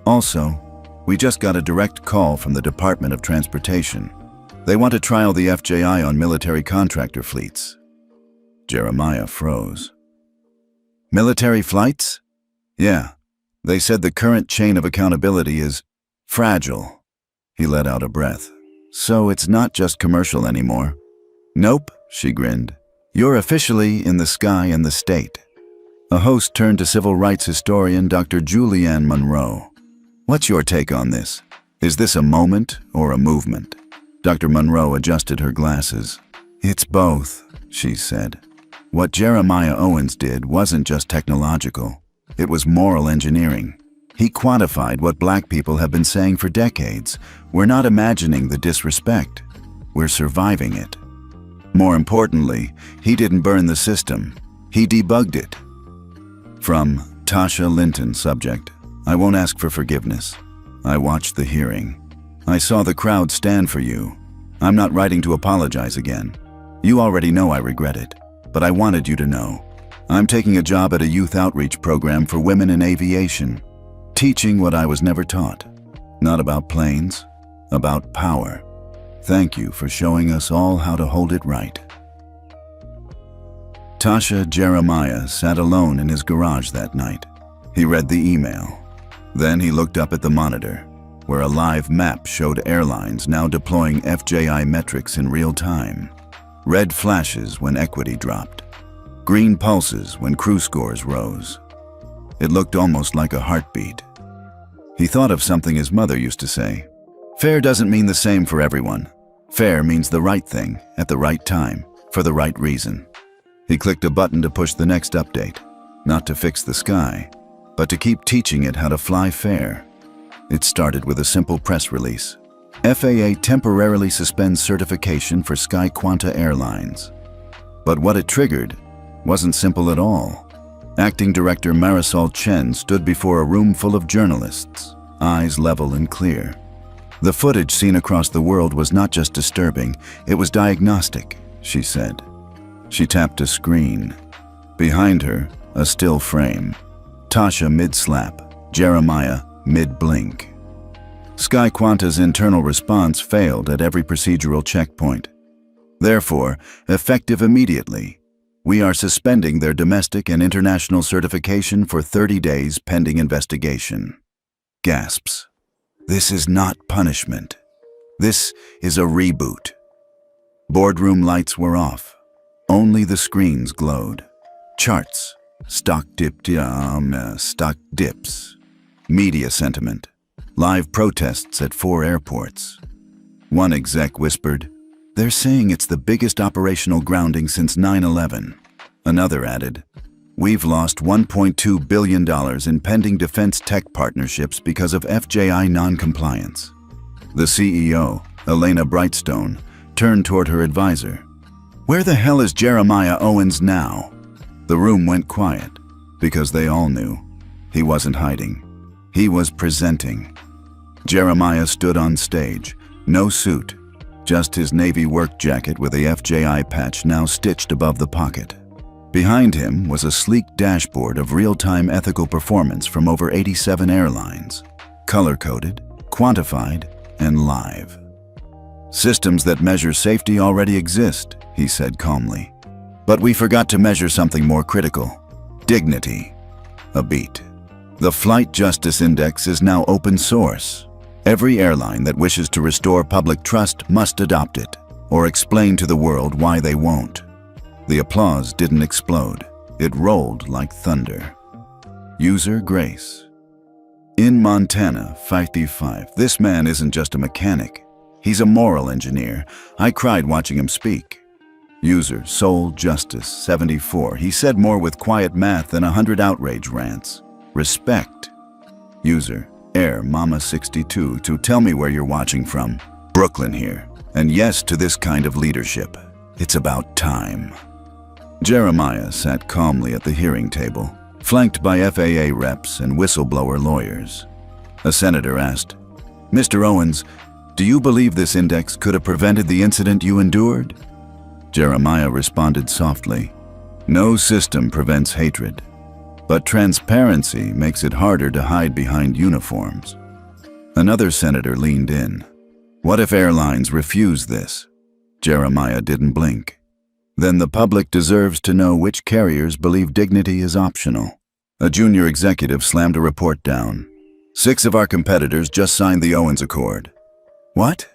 Also, we just got a direct call from the Department of Transportation. They want to trial the FJI on military contractor fleets. Jeremiah froze. Military flights? Yeah. They said the current chain of accountability is fragile. He let out a breath. So it's not just commercial anymore. Nope, she grinned. You're officially in the sky and the state. A host turned to civil rights historian Dr. Julianne Monroe. What's your take on this? Is this a moment or a movement? Dr. Monroe adjusted her glasses. It's both, she said. What Jeremiah Owens did wasn't just technological. It was moral engineering. He quantified what black people have been saying for decades. We're not imagining the disrespect. We're surviving it. More importantly, he didn't burn the system. He debugged it. From Tasha Linton, subject. I won't ask for forgiveness. I watched the hearing. I saw the crowd stand for you. I'm not writing to apologize again. You already know I regret it, but I wanted you to know. I'm taking a job at a youth outreach program for women in aviation, teaching what I was never taught. Not about planes, about power. Thank you for showing us all how to hold it right. Tasha Jeremiah sat alone in his garage that night. He read the email. Then he looked up at the monitor, where a live map showed airlines now deploying FJI metrics in real time. Red flashes when equity dropped. Green pulses when crew scores rose. It looked almost like a heartbeat. He thought of something his mother used to say. Fair doesn't mean the same for everyone. Fair means the right thing, at the right time, for the right reason. He clicked a button to push the next update, not to fix the sky, but to keep teaching it how to fly fair. It started with a simple press release. FAA temporarily suspends certification for Sky Quanta Airlines. But what it triggered wasn't simple at all. Acting Director Marisol Chen stood before a room full of journalists, eyes level and clear. The footage seen across the world was not just disturbing, it was diagnostic, she said. She tapped a screen. Behind her, a still frame. Tasha mid-slap, Jeremiah mid-blink. Sky Quanta's internal response failed at every procedural checkpoint. Therefore, effective immediately, we are suspending their domestic and international certification for 30 days pending investigation. Gasps. This is not punishment. This is a reboot. Boardroom lights were off. Only the screens glowed. Charts. Stock dips. Media sentiment. Live protests at 4 airports. One exec whispered, "They're saying it's the biggest operational grounding since 9/11. Another added, "We've lost $1.2 billion in pending defense tech partnerships because of FJI non-compliance." The CEO, Elena Brightstone, turned toward her advisor. "Where the hell is Jeremiah Owens now?" The room went quiet, because they all knew. He wasn't hiding. He was presenting. Jeremiah stood on stage, no suit, just his navy work jacket with a FJI patch now stitched above the pocket. Behind him was a sleek dashboard of real-time ethical performance from over 87 airlines, color-coded, quantified, and live. "Systems that measure safety already exist," he said calmly. "But we forgot to measure something more critical: dignity." A beat. The Flight Justice Index is now open source. Every airline that wishes to restore public trust must adopt it, or explain to the world why they won't. The applause didn't explode. It rolled like thunder. User Grace. In Montana, 55, this man isn't just a mechanic. He's a moral engineer. I cried watching him speak. User Soul Justice, 74. He said more with quiet math than 100 outrage rants. Respect. User Air Mama 62. To tell me where you're watching from. Brooklyn here. And yes to this kind of leadership. It's about time. Jeremiah sat calmly at the hearing table, flanked by FAA reps and whistleblower lawyers. A senator asked, "Mr. Owens, do you believe this index could have prevented the incident you endured?" Jeremiah responded softly, "No system prevents hatred, but transparency makes it harder to hide behind uniforms." Another senator leaned in. "What if airlines refuse this?" Jeremiah didn't blink. "Then the public deserves to know which carriers believe dignity is optional." A junior executive slammed a report down. "6 of our competitors just signed the Owens Accord." "What?"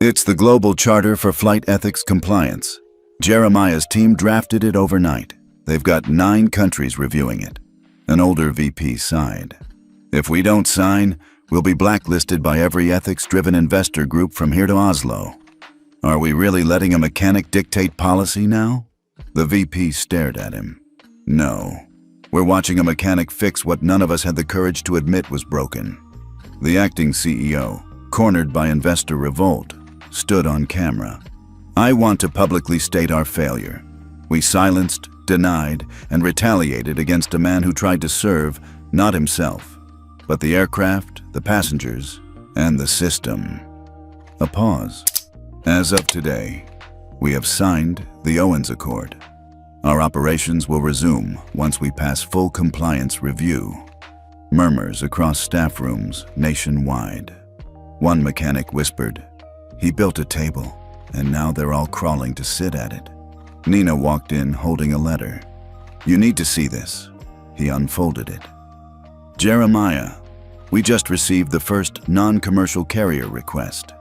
"It's the Global Charter for Flight Ethics Compliance. Jeremiah's team drafted it overnight. They've got 9 countries reviewing it." An older VP sighed. "If we don't sign, we'll be blacklisted by every ethics-driven investor group from here to Oslo." "Are we really letting a mechanic dictate policy now?" The VP stared at him. "No. We're watching a mechanic fix what none of us had the courage to admit was broken." The acting CEO, cornered by investor revolt, stood on camera. "I want to publicly state our failure. We silenced, denied, and retaliated against a man who tried to serve, not himself, but the aircraft, the passengers, and the system." A pause. "As of today, we have signed the Owens Accord. Our operations will resume once we pass full compliance review." Murmurs across staff rooms nationwide. One mechanic whispered, "He built a table, and now they're all crawling to sit at it." Nina walked in holding a letter. "You need to see this." He unfolded it. "Jeremiah, we just received the first non-commercial carrier request.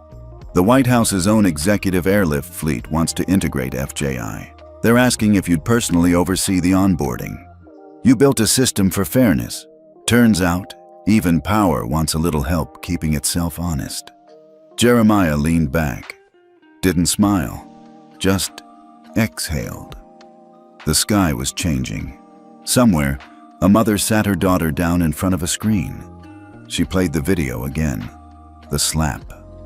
The White House's own executive airlift fleet wants to integrate FJI. They're asking if you'd personally oversee the onboarding. You built a system for fairness. Turns out, even power wants a little help keeping itself honest." Jeremiah leaned back, didn't smile, just exhaled. The sky was changing. Somewhere, a mother sat her daughter down in front of a screen. She played the video again. The slap,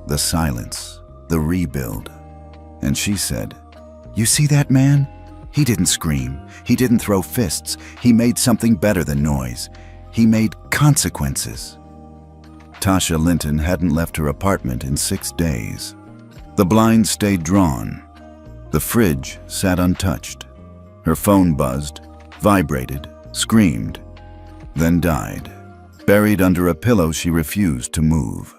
the silence, the rebuild. And she said, "You see that man? He didn't scream. He didn't throw fists. He made something better than noise. He made consequences." Tasha Linton hadn't left her apartment in 6 days. The blinds stayed drawn. The fridge sat untouched. Her phone buzzed, vibrated, screamed, then died, buried under a pillow she refused to move.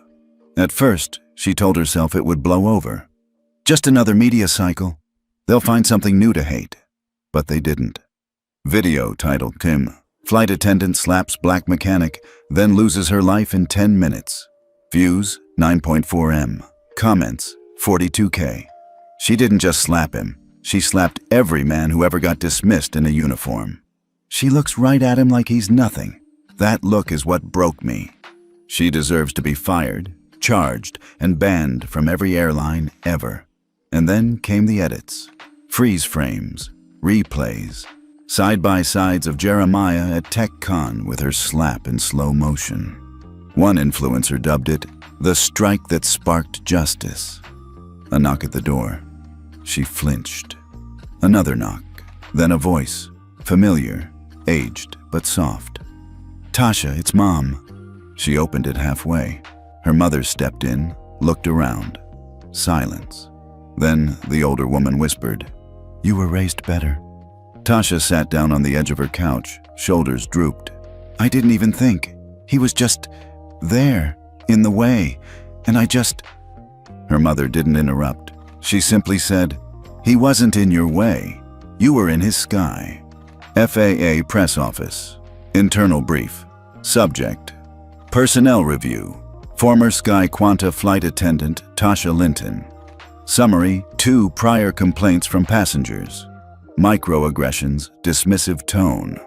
At first, she told herself it would blow over. Just another media cycle. They'll find something new to hate. But they didn't. Video titled Kim, Flight Attendant Slaps Black Mechanic, then Loses Her Life in 10 Minutes. Views, 9.4 M. Comments, 42K. She didn't just slap him. She slapped every man who ever got dismissed in a uniform. She looks right at him like he's nothing. That look is what broke me. She deserves to be fired, charged, and banned from every airline ever. And then came the edits. Freeze frames, replays, side-by-sides of Jeremiah at TechCon with her slap in slow motion. One influencer dubbed it, "the strike that sparked justice." A knock at the door. She flinched. Another knock, then a voice, familiar, aged but soft. "Tasha, it's Mom." She opened it halfway. Her mother stepped in, looked around. Silence. Then the older woman whispered, "You were raised better." Tasha sat down on the edge of her couch, shoulders drooped. "I didn't even think. He was just there, in the way, and I just—" Her mother didn't interrupt. She simply said, "He wasn't in your way. You were in his sky." FAA Press Office. Internal Brief. Subject: Personnel Review. Former Sky Quanta Flight Attendant Tasha Linton. Summary: 2 prior complaints from passengers. Microaggressions, dismissive tone.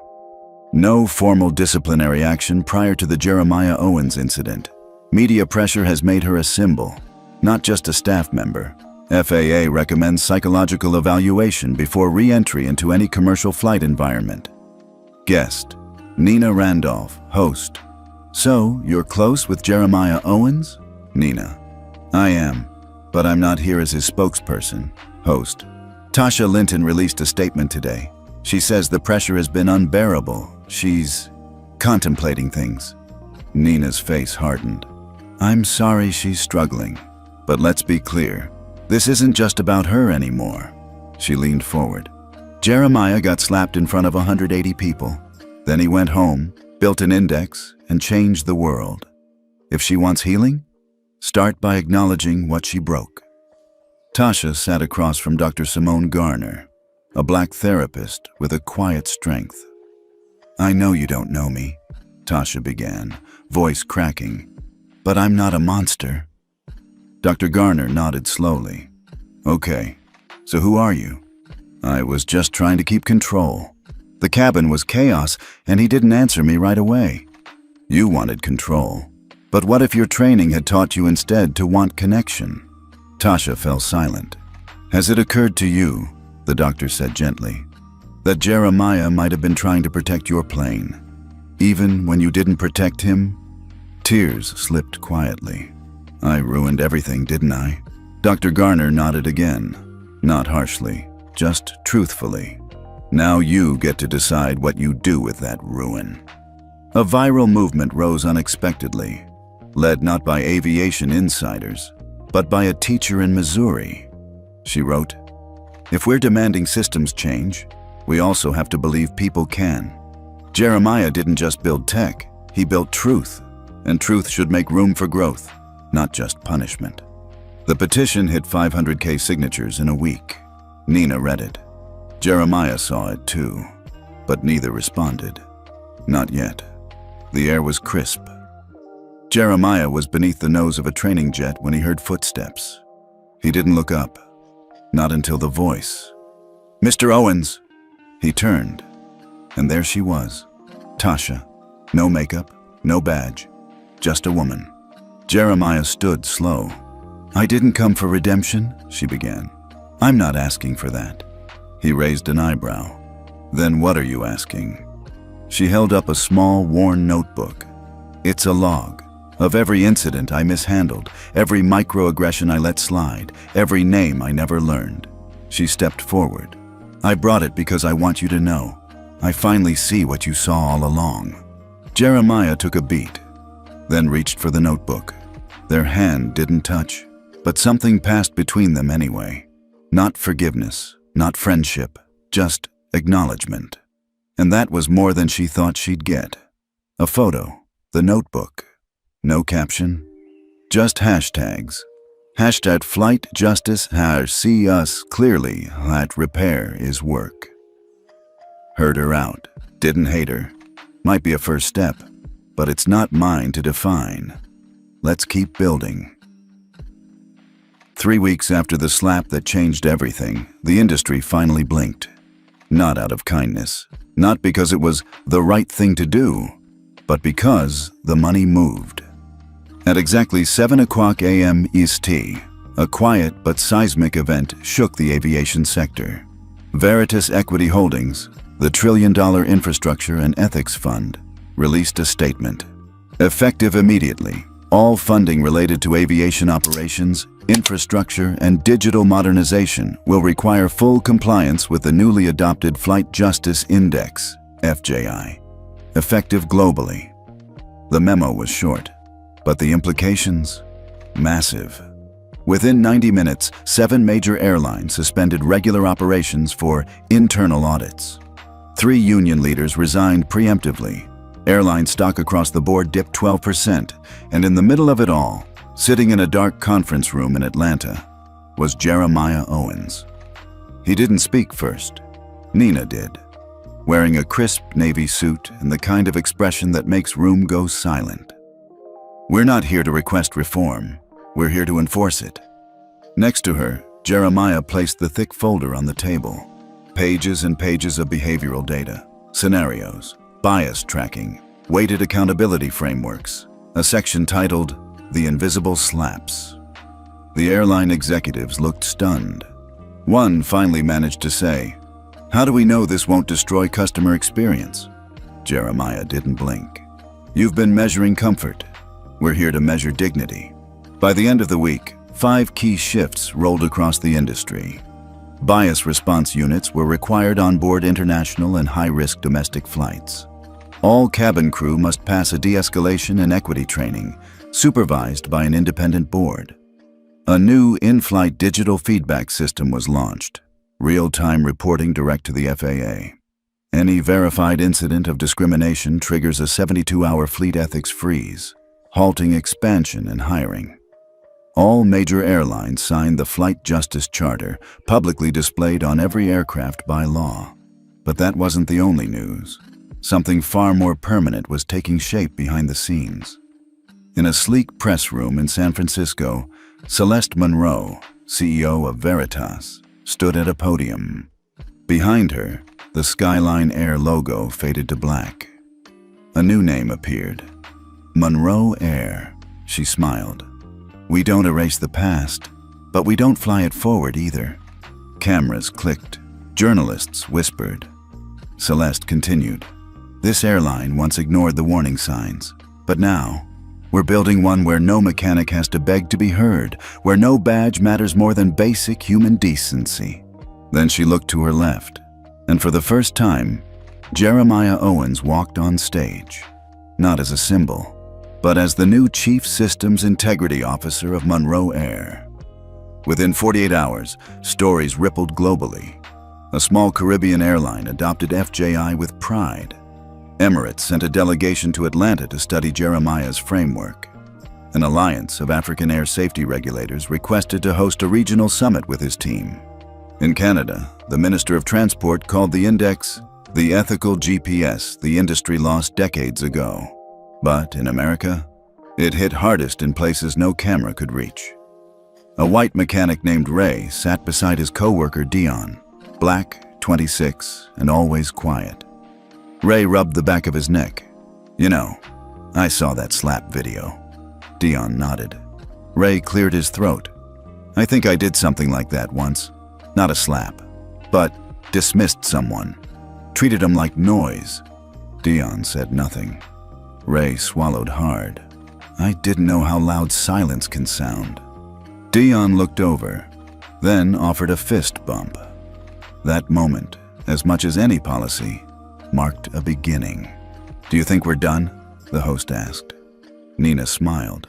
No formal disciplinary action prior to the Jeremiah Owens incident. Media pressure has made her a symbol, not just a staff member. FAA recommends psychological evaluation before re-entry into any commercial flight environment. Guest: Nina Randolph, host. "So, you're close with Jeremiah Owens?" Nina: "I am, but I'm not here as his spokesperson." Host: "Tasha Linton released a statement today. She says the pressure has been unbearable. She's contemplating things." Nina's face hardened. "I'm sorry she's struggling, but let's be clear. This isn't just about her anymore." She leaned forward. "Jeremiah got slapped in front of 180 people. Then he went home, built an index, and changed the world. If she wants healing, start by acknowledging what she broke." Tasha sat across from Dr. Simone Garner, a black therapist with a quiet strength. "I know you don't know me," Tasha began, voice cracking, "but I'm not a monster." Dr. Garner nodded slowly. "Okay, so who are you?" "I was just trying to keep control. The cabin was chaos, and he didn't answer me right away." "You wanted control. But what if your training had taught you instead to want connection?" Tasha fell silent. "Has it occurred to you," the doctor said gently, "that Jeremiah might have been trying to protect your plane, even when you didn't protect him?" Tears slipped quietly. "I ruined everything, didn't I?" Dr. Garner nodded again, not harshly, just truthfully. "Now you get to decide what you do with that ruin." A viral movement rose unexpectedly, led not by aviation insiders, but by a teacher in Missouri. She wrote, "If we're demanding systems change, we also have to believe people can. Jeremiah didn't just build tech, he built truth, and truth should make room for growth, not just punishment." The petition hit 500K signatures in a week. Nina read it. Jeremiah saw it too, but neither responded. Not yet. The air was crisp. Jeremiah was beneath the nose of a training jet when he heard footsteps. He didn't look up, not until the voice. "Mr. Owens!" He turned, and there she was, Tasha. No makeup, no badge, just a woman. Jeremiah stood slow. "I didn't come for redemption," she began. "I'm not asking for that." He raised an eyebrow. "Then what are you asking?" She held up a small, worn notebook. "It's a log of every incident I mishandled, every microaggression I let slide, every name I never learned." She stepped forward. "I brought it because I want you to know. I finally see what you saw all along." Jeremiah took a beat, then reached for the notebook. Their hand didn't touch, but something passed between them anyway. Not forgiveness, not friendship, just acknowledgement. And that was more than she thought she'd get. A photo, the notebook. No caption, just hashtags. Hashtag flight justice has see us clearly that repair is work. Heard her out, didn't hate her. Might be a first step, but it's not mine to define. Let's keep building. 3 weeks after the slap that changed everything, the industry finally blinked. Not out of kindness, not because it was the right thing to do, but because the money moved. At exactly 7:00 a.m. EST, a quiet but seismic event shook the aviation sector. Veritas Equity Holdings, the trillion-dollar infrastructure and ethics fund, released a statement. Effective immediately, all funding related to aviation operations, infrastructure, and digital modernization will require full compliance with the newly adopted Flight Justice Index, FJI, effective globally. The memo was short, but the implications? Massive. Within 90 minutes, 7 major airlines suspended regular operations for internal audits. 3 union leaders resigned preemptively. Airline stock across the board dipped 12%, and in the middle of it all, sitting in a dark conference room in Atlanta, was Jeremiah Owens. He didn't speak first. Nina did, wearing a crisp navy suit and the kind of expression that makes room go silent. "We're not here to request reform. We're here to enforce it." Next to her, Jeremiah placed the thick folder on the table. Pages and pages of behavioral data, scenarios, bias tracking, weighted accountability frameworks, a section titled, "The Invisible Slaps." The airline executives looked stunned. One finally managed to say, "How do we know this won't destroy customer experience?" Jeremiah didn't blink. "You've been measuring comfort. We're here to measure dignity." By the end of the week, 5 key shifts rolled across the industry. Bias response units were required on board international and high-risk domestic flights. All cabin crew must pass a de-escalation and equity training, supervised by an independent board. A new in-flight digital feedback system was launched, real-time reporting direct to the FAA. Any verified incident of discrimination triggers a 72-hour fleet ethics freeze, halting expansion and hiring. All major airlines signed the Flight Justice Charter, publicly displayed on every aircraft by law. But that wasn't the only news. Something far more permanent was taking shape behind the scenes. In a sleek press room in San Francisco, Celeste Monroe, CEO of Veritas, stood at a podium. Behind her, the Skyline Air logo faded to black. A new name appeared. Monroe Air, she smiled. "We don't erase the past, but we don't fly it forward either." Cameras clicked. Journalists whispered. Celeste continued. "This airline once ignored the warning signs, but now, we're building one where no mechanic has to beg to be heard, where no badge matters more than basic human decency." Then she looked to her left, and for the first time, Jeremiah Owens walked on stage, not as a symbol, but as the new Chief Systems Integrity Officer of Monroe Air. Within 48 hours, stories rippled globally. A small Caribbean airline adopted FJI with pride. Emirates sent a delegation to Atlanta to study Jeremiah's framework. An alliance of African air safety regulators requested to host a regional summit with his team. In Canada, the Minister of Transport called the index the ethical GPS the industry lost decades ago. But in America, it hit hardest in places no camera could reach. A white mechanic named Ray sat beside his coworker Dion, black, 26, and always quiet. Ray rubbed the back of his neck. "You know, I saw that slap video." Dion nodded. Ray cleared his throat. "I think I did something like that once. Not a slap, but dismissed someone. Treated him like noise." Dion said nothing. Ray swallowed hard. "I didn't know how loud silence can sound." Dion looked over, then offered a fist bump. That moment, as much as any policy, marked a beginning. "Do you think we're done?" the host asked. Nina smiled.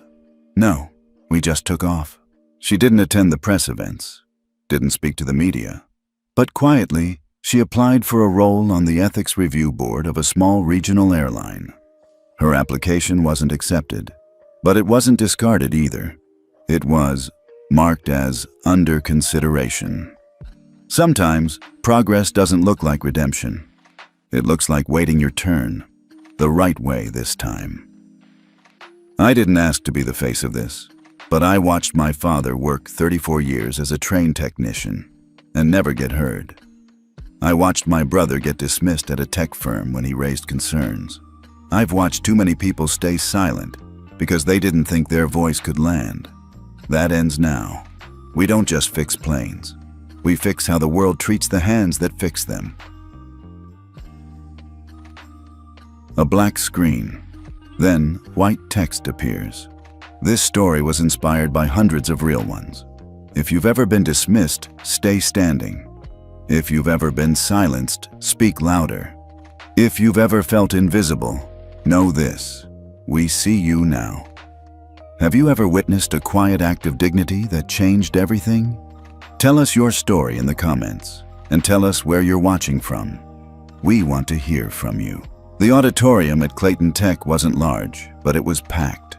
"No, we just took off." She didn't attend the press events, didn't speak to the media, but quietly, she applied for a role on the ethics review board of a small regional airline. Her application wasn't accepted, but it wasn't discarded either. It was marked as under consideration. Sometimes, progress doesn't look like redemption. It looks like waiting your turn, the right way this time. I didn't ask to be the face of this, but I watched my father work 34 years as a train technician and never get heard. I watched my brother get dismissed at a tech firm when he raised concerns. I've watched too many people stay silent because they didn't think their voice could land. That ends now. We don't just fix planes. We fix how the world treats the hands that fix them. A black screen. Then, white text appears. This story was inspired by hundreds of real ones. If you've ever been dismissed, stay standing. If you've ever been silenced, speak louder. If you've ever felt invisible, know this: we see you now. Have you ever witnessed a quiet act of dignity that changed everything? Tell us your story in the comments, and tell us where you're watching from. We want to hear from you. The auditorium at Clayton Tech wasn't large, but it was packed.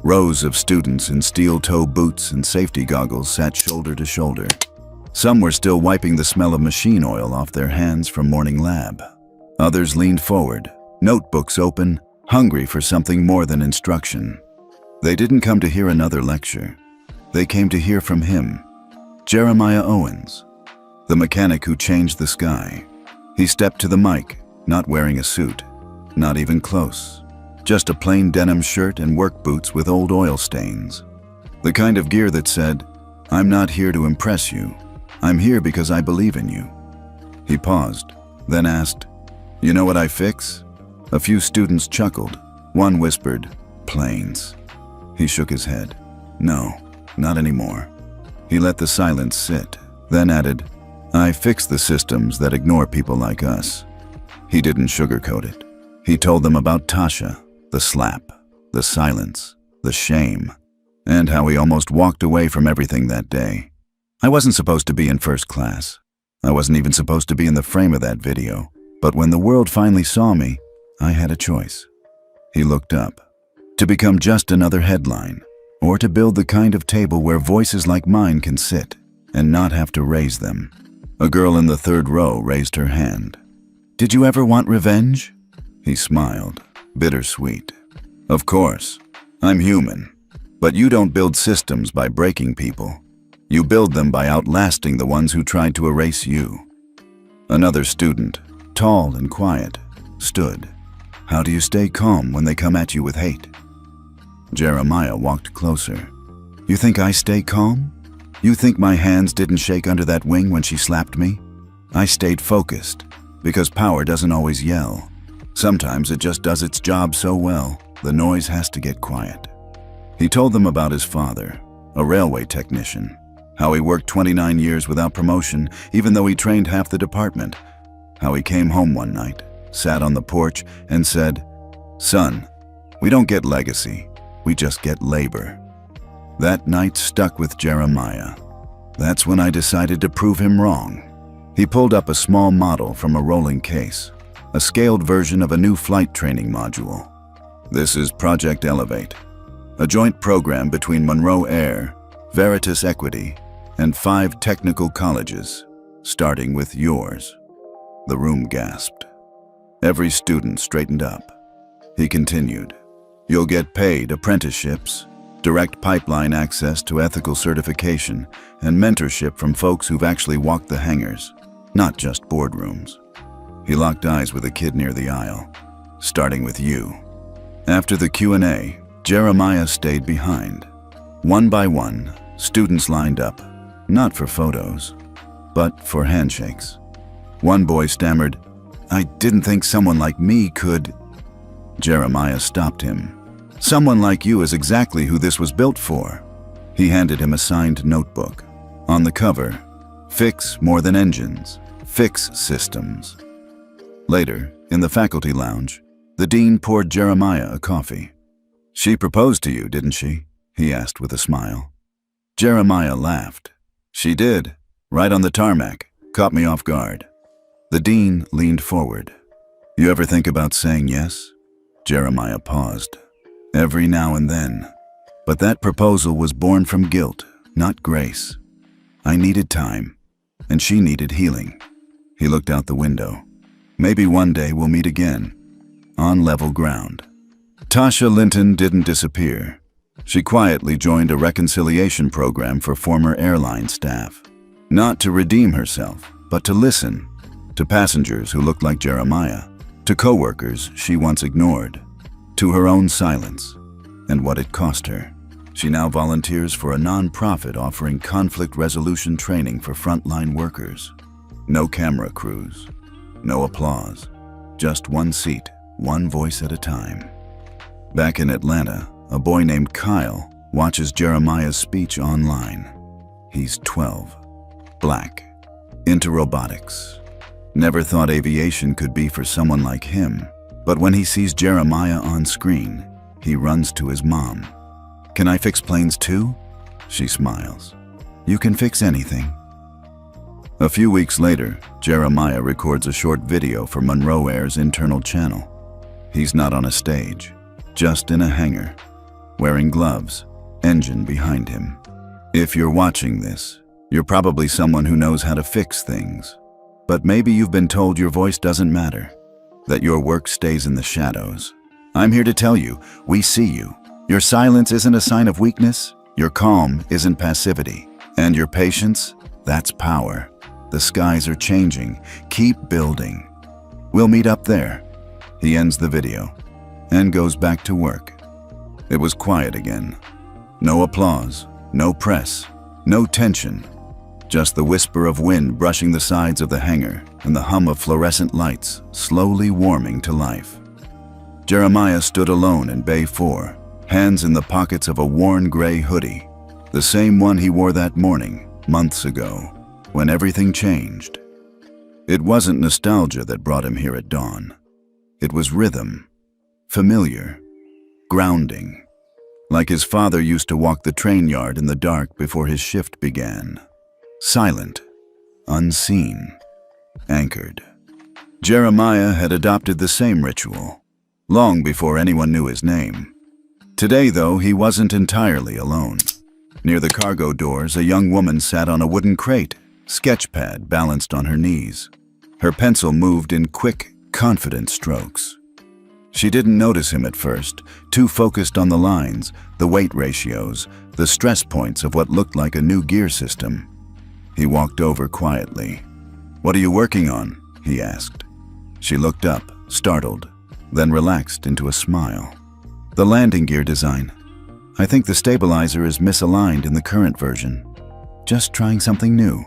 Rows of students in steel-toe boots and safety goggles sat shoulder to shoulder. Some were still wiping the smell of machine oil off their hands from morning lab. Others leaned forward, notebooks open, hungry for something more than instruction. They didn't come to hear another lecture. They came to hear from him, Jeremiah Owens, the mechanic who changed the sky. He stepped to the mic, not wearing a suit, not even close. Just a plain denim shirt and work boots with old oil stains. The kind of gear that said, "I'm not here to impress you. I'm here because I believe in you." He paused, then asked, "You know what I fix?" A few students chuckled. One whispered, "Planes." He shook his head. "No, not anymore." He let the silence sit, then added, "I fix the systems that ignore people like us." He didn't sugarcoat it. He told them about Tasha, the slap, the silence, the shame, and how he almost walked away from everything that day. I wasn't supposed to be in first class. I wasn't even supposed to be in the frame of that video. But when the world finally saw me, I had a choice. He looked up. To become just another headline, or to build the kind of table where voices like mine can sit and not have to raise them. A girl in the third row raised her hand. "Did you ever want revenge?" He smiled, bittersweet. "Of course. I'm human. But you don't build systems by breaking people. You build them by outlasting the ones who tried to erase you." Another student, tall and quiet, stood. "How do you stay calm when they come at you with hate?" Jeremiah walked closer. "You think I stay calm? You think my hands didn't shake under that wing when she slapped me? I stayed focused, because power doesn't always yell. Sometimes it just does its job so well, the noise has to get quiet." He told them about his father, a railway technician, how he worked 29 years without promotion, even though he trained half the department, how he came home one night, sat on the porch, and said, "Son, we don't get legacy, we just get labor." That night stuck with Jeremiah. That's when I decided to prove him wrong. He pulled up a small model from a rolling case, a scaled version of a new flight training module. "This is Project Elevate, a joint program between Monroe Air, Veritas Equity, and 5 technical colleges, starting with yours." The room gasped. Every student straightened up. He continued, "You'll get paid apprenticeships, direct pipeline access to ethical certification, and mentorship from folks who've actually walked the hangars, not just boardrooms." He locked eyes with a kid near the aisle. "Starting with you." After the Q&A, Jeremiah stayed behind. One by one, students lined up, not for photos, but for handshakes. One boy stammered, "I didn't think someone like me could..." Jeremiah stopped him. "Someone like you is exactly who this was built for." He handed him a signed notebook. On the cover, "Fix more than engines, fix systems." Later, in the faculty lounge, the dean poured Jeremiah a coffee. "She proposed to you, didn't she?" he asked with a smile. Jeremiah laughed. "She did, right on the tarmac. Caught me off guard." The dean leaned forward. "You ever think about saying yes?" Jeremiah paused. "Every now and then. But that proposal was born from guilt, not grace. I needed time, and she needed healing." He looked out the window. "Maybe one day we'll meet again, on level ground." Tasha Linton didn't disappear. She quietly joined a reconciliation program for former airline staff. Not to redeem herself, but to listen. To passengers who looked like Jeremiah. To coworkers she once ignored. To her own silence, and what it cost her. She now volunteers for a non-profit offering conflict resolution training for frontline workers. No camera crews. No applause. Just one seat, one voice at a time. Back in Atlanta, a boy named Kyle watches Jeremiah's speech online. He's 12, black, into robotics. Never thought aviation could be for someone like him, but when he sees Jeremiah on screen, he runs to his mom. Can I fix planes too? She smiles. You can fix anything. A few weeks later, Jeremiah records a short video for Monroe Air's internal channel. He's not on a stage, just in a hangar, wearing gloves, engine behind him. If you're watching this, you're probably someone who knows how to fix things. But maybe you've been told your voice doesn't matter, that your work stays in the shadows. I'm here to tell you, we see you. Your silence isn't a sign of weakness, your calm isn't passivity, and your patience, that's power. The skies are changing. Keep building. We'll meet up there. He ends the video and goes back to work. It was quiet again. No applause, no press, no tension. Just the whisper of wind brushing the sides of the hangar and the hum of fluorescent lights slowly warming to life. Jeremiah stood alone in Bay 4, hands in the pockets of a worn gray hoodie, the same one he wore that morning, months ago, when everything changed. It wasn't nostalgia that brought him here at dawn. It was rhythm, familiar, grounding, like his father used to walk the train yard in the dark before his shift began. Silent, unseen, anchored. Jeremiah had adopted the same ritual, long before anyone knew his name. Today, though, he wasn't entirely alone. Near the cargo doors, a young woman sat on a wooden crate, sketchpad balanced on her knees. Her pencil moved in quick, confident strokes. She didn't notice him at first, too focused on the lines, the weight ratios, the stress points of what looked like a new gear system. He walked over quietly. "What are you working on?" he asked. She looked up, startled, then relaxed into a smile. "The landing gear design. I think the stabilizer is misaligned in the current version. Just trying something new."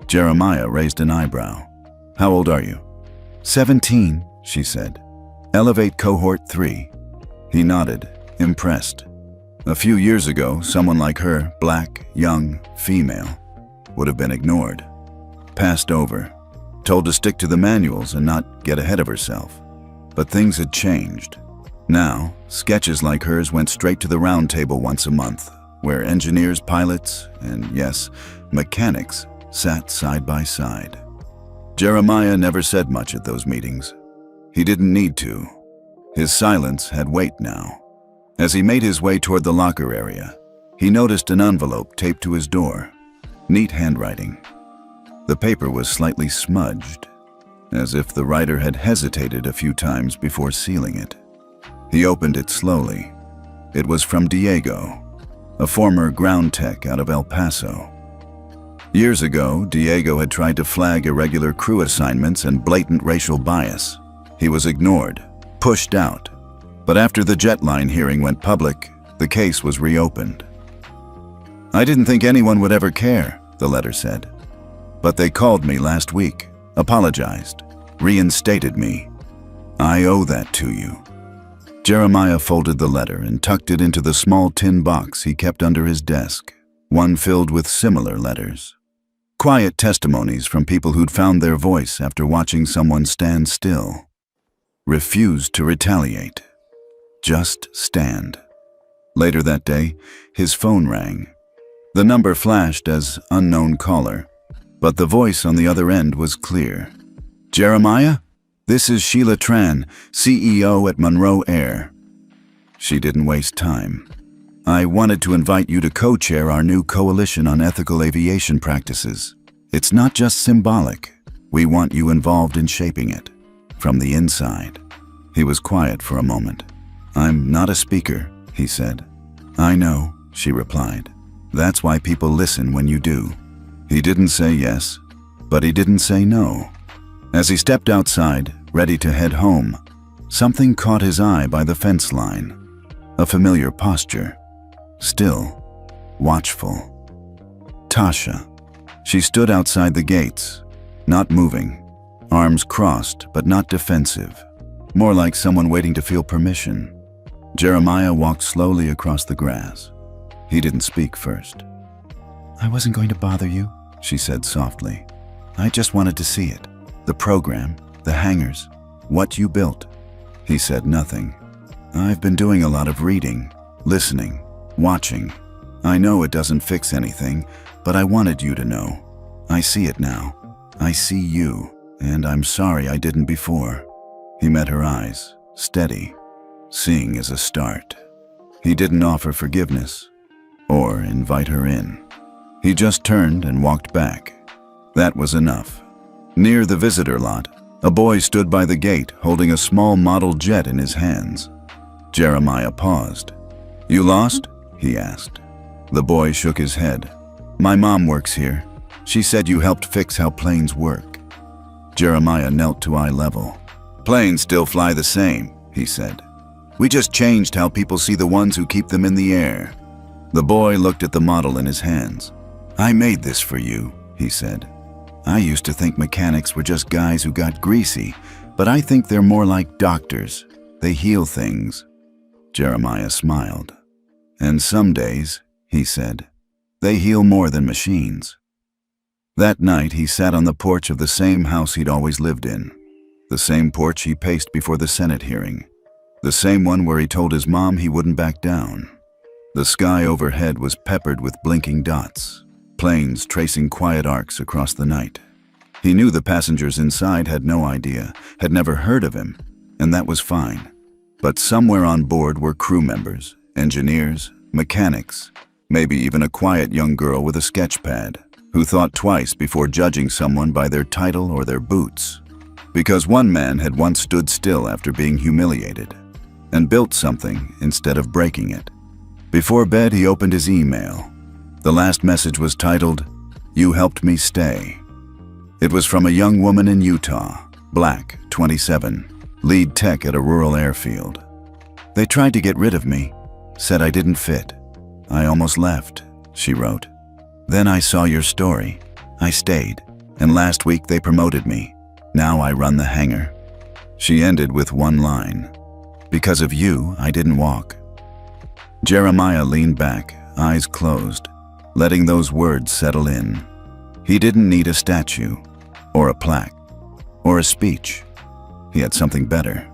Jeremiah raised an eyebrow. "How old are you?" 17, she said. "Elevate Cohort 3. He nodded, impressed. A few years ago, someone like her, black, young, female, would have been ignored, passed over, told to stick to the manuals and not get ahead of herself. But things had changed. Now, sketches like hers went straight to the round table once a month, where engineers, pilots, and yes, mechanics sat side by side. Jeremiah never said much at those meetings. He didn't need to. His silence had weight now. As he made his way toward the locker area, he noticed an envelope taped to his door. Neat handwriting. The paper was slightly smudged, as if the writer had hesitated a few times before sealing it. He opened it slowly. It was from Diego, a former ground tech out of El Paso. Years ago, Diego had tried to flag irregular crew assignments and blatant racial bias. He was ignored, pushed out. But after the Jetline hearing went public, the case was reopened. "I didn't think anyone would ever care," the letter said. "But they called me last week, apologized, reinstated me. I owe that to you." Jeremiah folded the letter and tucked it into the small tin box he kept under his desk, one filled with similar letters. Quiet testimonies from people who'd found their voice after watching someone stand still. Refused to retaliate. Just stand. Later that day, his phone rang. The number flashed as unknown caller, but the voice on the other end was clear. "Jeremiah? This is Sheila Tran, CEO at Monroe Air." She didn't waste time. "I wanted to invite you to co-chair our new Coalition on Ethical Aviation Practices. It's not just symbolic. We want you involved in shaping it, from the inside." He was quiet for a moment. "I'm not a speaker," he said. "I know," she replied. "That's why people listen when you do." He didn't say yes, but he didn't say no. As he stepped outside, ready to head home, something caught his eye by the fence line. A familiar posture. Still, watchful. Tasha. She stood outside the gates, not moving, arms crossed but not defensive, more like someone waiting to feel permission. Jeremiah walked slowly across the grass. He didn't speak first. "I wasn't going to bother you," she said softly. "I just wanted to see it. The program, the hangars, what you built." He said nothing. "I've been doing a lot of reading, listening. watching. I know it doesn't fix anything, but I wanted you to know. I see it now. I see you, and I'm sorry I didn't before." He met her eyes, steady. Seeing is a start. He didn't offer forgiveness or invite her in. He just turned and walked back. That was enough. Near the visitor lot, a boy stood by the gate holding a small model jet in his hands. Jeremiah paused. "You lost?" he asked. The boy shook his head. "My mom works here. She said you helped fix how planes work." Jeremiah knelt to eye level. "Planes still fly the same," he said. "We just changed how people see the ones who keep them in the air." The boy looked at the model in his hands. "I made this for you," he said. "I used to think mechanics were just guys who got greasy, but I think they're more like doctors. They heal things." Jeremiah smiled. "And some days," he said, "they heal more than machines." That night he sat on the porch of the same house he'd always lived in. The same porch he paced before the Senate hearing. The same one where he told his mom he wouldn't back down. The sky overhead was peppered with blinking dots, planes tracing quiet arcs across the night. He knew the passengers inside had no idea, had never heard of him, and that was fine. But somewhere on board were crew members, engineers, mechanics, maybe even a quiet young girl with a sketch pad, who thought twice before judging someone by their title or their boots. Because one man had once stood still after being humiliated, and built something instead of breaking it. Before bed, he opened his email. The last message was titled, "You helped me stay." It was from a young woman in Utah, black, 27, lead tech at a rural airfield. "They tried to get rid of me, said I didn't fit. I almost left," she wrote. "Then I saw your story. I stayed, and last week they promoted me. Now I run the hangar." She ended with one line, "Because of you, I didn't walk." Jeremiah leaned back, eyes closed, letting those words settle in. He didn't need a statue, or a plaque, or a speech. He had something better.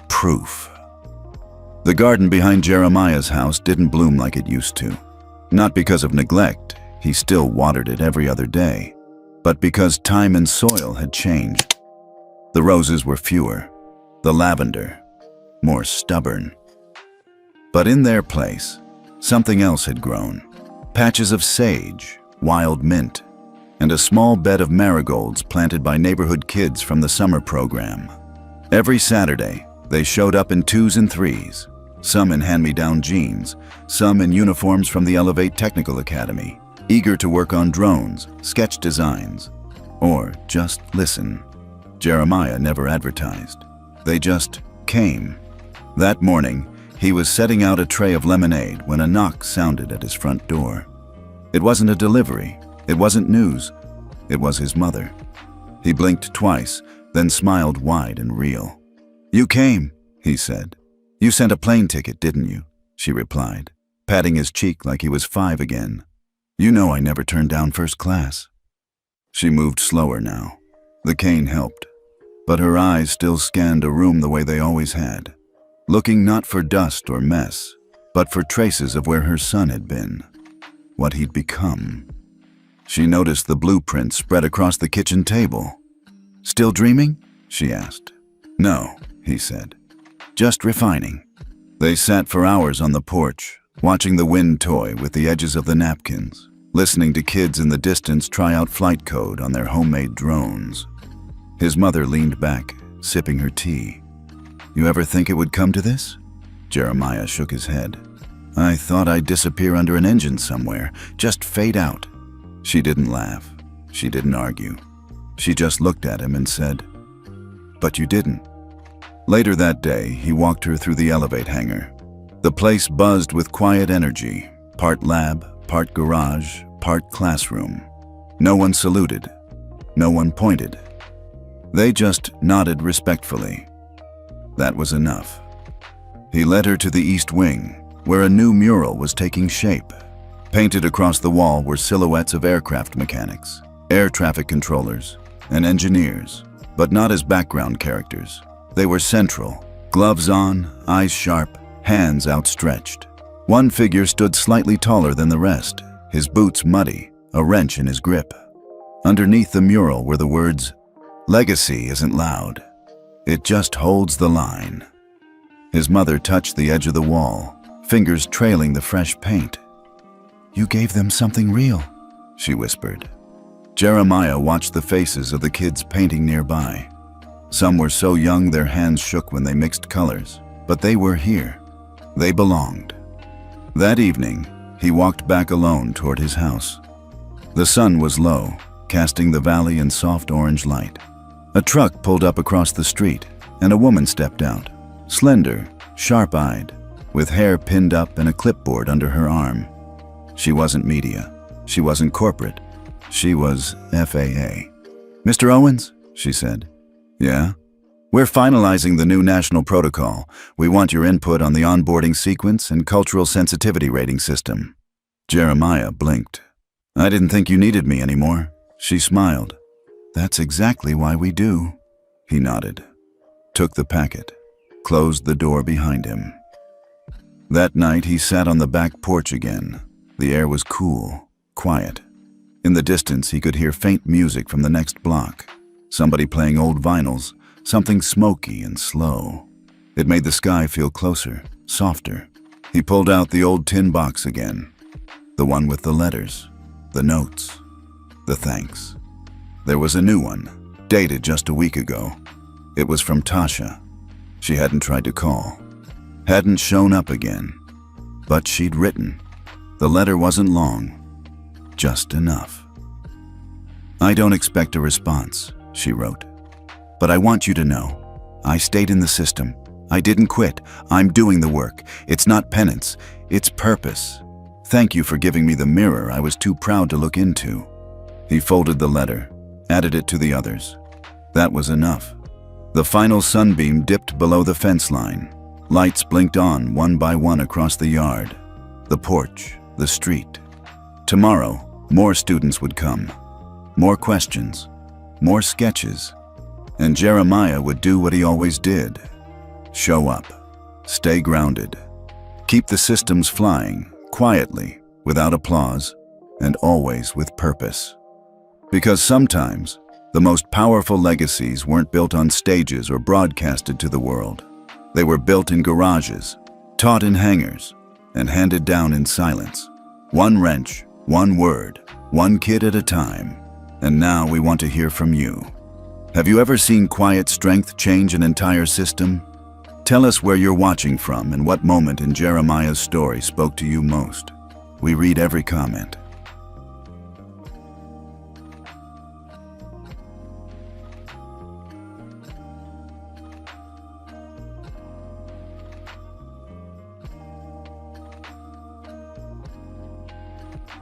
Proof. The garden behind Jeremiah's house didn't bloom like it used to. Not because of neglect, he still watered it every other day, but because time and soil had changed. The roses were fewer, the lavender more stubborn. But in their place, something else had grown. Patches of sage, wild mint, and a small bed of marigolds planted by neighborhood kids from the summer program. Every Saturday, they showed up in 2s and 3s, some in hand-me-down jeans, some in uniforms from the Elevate Technical Academy, eager to work on drones, sketch designs, or just listen. Jeremiah never advertised. They just came. That morning, he was setting out a tray of lemonade when a knock sounded at his front door. It wasn't a delivery. It wasn't news. It was his mother. He blinked twice, then smiled wide and real. "You came," he said. "You sent a plane ticket, didn't you?" she replied, patting his cheek like he was 5 again. "You know I never turned down first class." She moved slower now. The cane helped, but her eyes still scanned a room the way they always had, looking not for dust or mess, but for traces of where her son had been, what he'd become. She noticed the blueprint spread across the kitchen table. "Still dreaming?" she asked. "No," he said. "Just refining." They sat for hours on the porch, watching the wind toy with the edges of the napkins, listening to kids in the distance try out flight code on their homemade drones. His mother leaned back, sipping her tea. "You ever think it would come to this?" Jeremiah shook his head. "I thought I'd disappear under an engine somewhere, just fade out." She didn't laugh. She didn't argue. She just looked at him and said, "But you didn't." Later that day, he walked her through the Elevate hangar. The place buzzed with quiet energy, part lab, part garage, part classroom. No one saluted. No one pointed. They just nodded respectfully. That was enough. He led her to the East Wing, where a new mural was taking shape. Painted across the wall were silhouettes of aircraft mechanics, air traffic controllers, and engineers, but not as background characters. They were central, gloves on, eyes sharp, hands outstretched. One figure stood slightly taller than the rest, his boots muddy, a wrench in his grip. Underneath the mural were the words, "Legacy isn't loud. It just holds the line." His mother touched the edge of the wall, fingers trailing the fresh paint. "You gave them something real," she whispered. Jeremiah watched the faces of the kids painting nearby. Some were so young their hands shook when they mixed colors, but they were here. They belonged. That evening, he walked back alone toward his house. The sun was low, casting the valley in soft orange light. A truck pulled up across the street, and a woman stepped out, slender, sharp-eyed, with hair pinned up and a clipboard under her arm. She wasn't media. She wasn't corporate. She was FAA. "Mr. Owens?" she said. "Yeah?" "We're finalizing the new national protocol. We want your input on the onboarding sequence and cultural sensitivity rating system." Jeremiah blinked. "I didn't think you needed me anymore." She smiled. "That's exactly why we do." He nodded, took the packet, closed the door behind him. That night he sat on the back porch again. The air was cool, quiet. In the distance he could hear faint music from the next block. Somebody playing old vinyls, something smoky and slow. It made the sky feel closer, softer. He pulled out the old tin box again. The one with the letters, the notes, the thanks. There was a new one, dated just a week ago. It was from Tasha. She hadn't tried to call, hadn't shown up again, but she'd written. The letter wasn't long, just enough. "I don't expect a response," she wrote, "but I want you to know. I stayed in the system. I didn't quit. I'm doing the work. It's not penance, it's purpose. Thank you for giving me the mirror I was too proud to look into." He folded the letter, added it to the others. That was enough. The final sunbeam dipped below the fence line. Lights blinked on one by one across the yard, the porch, the street. Tomorrow, more students would come. More questions, more sketches. And Jeremiah would do what he always did. Show up, stay grounded, keep the systems flying, quietly, without applause, and always with purpose. Because sometimes, the most powerful legacies weren't built on stages or broadcasted to the world. They were built in garages, taught in hangars, and handed down in silence. One wrench, one word, one kid at a time. And now we want to hear from you. Have you ever seen quiet strength change an entire system? Tell us where you're watching from and what moment in Jeremiah's story spoke to you most. We read every comment.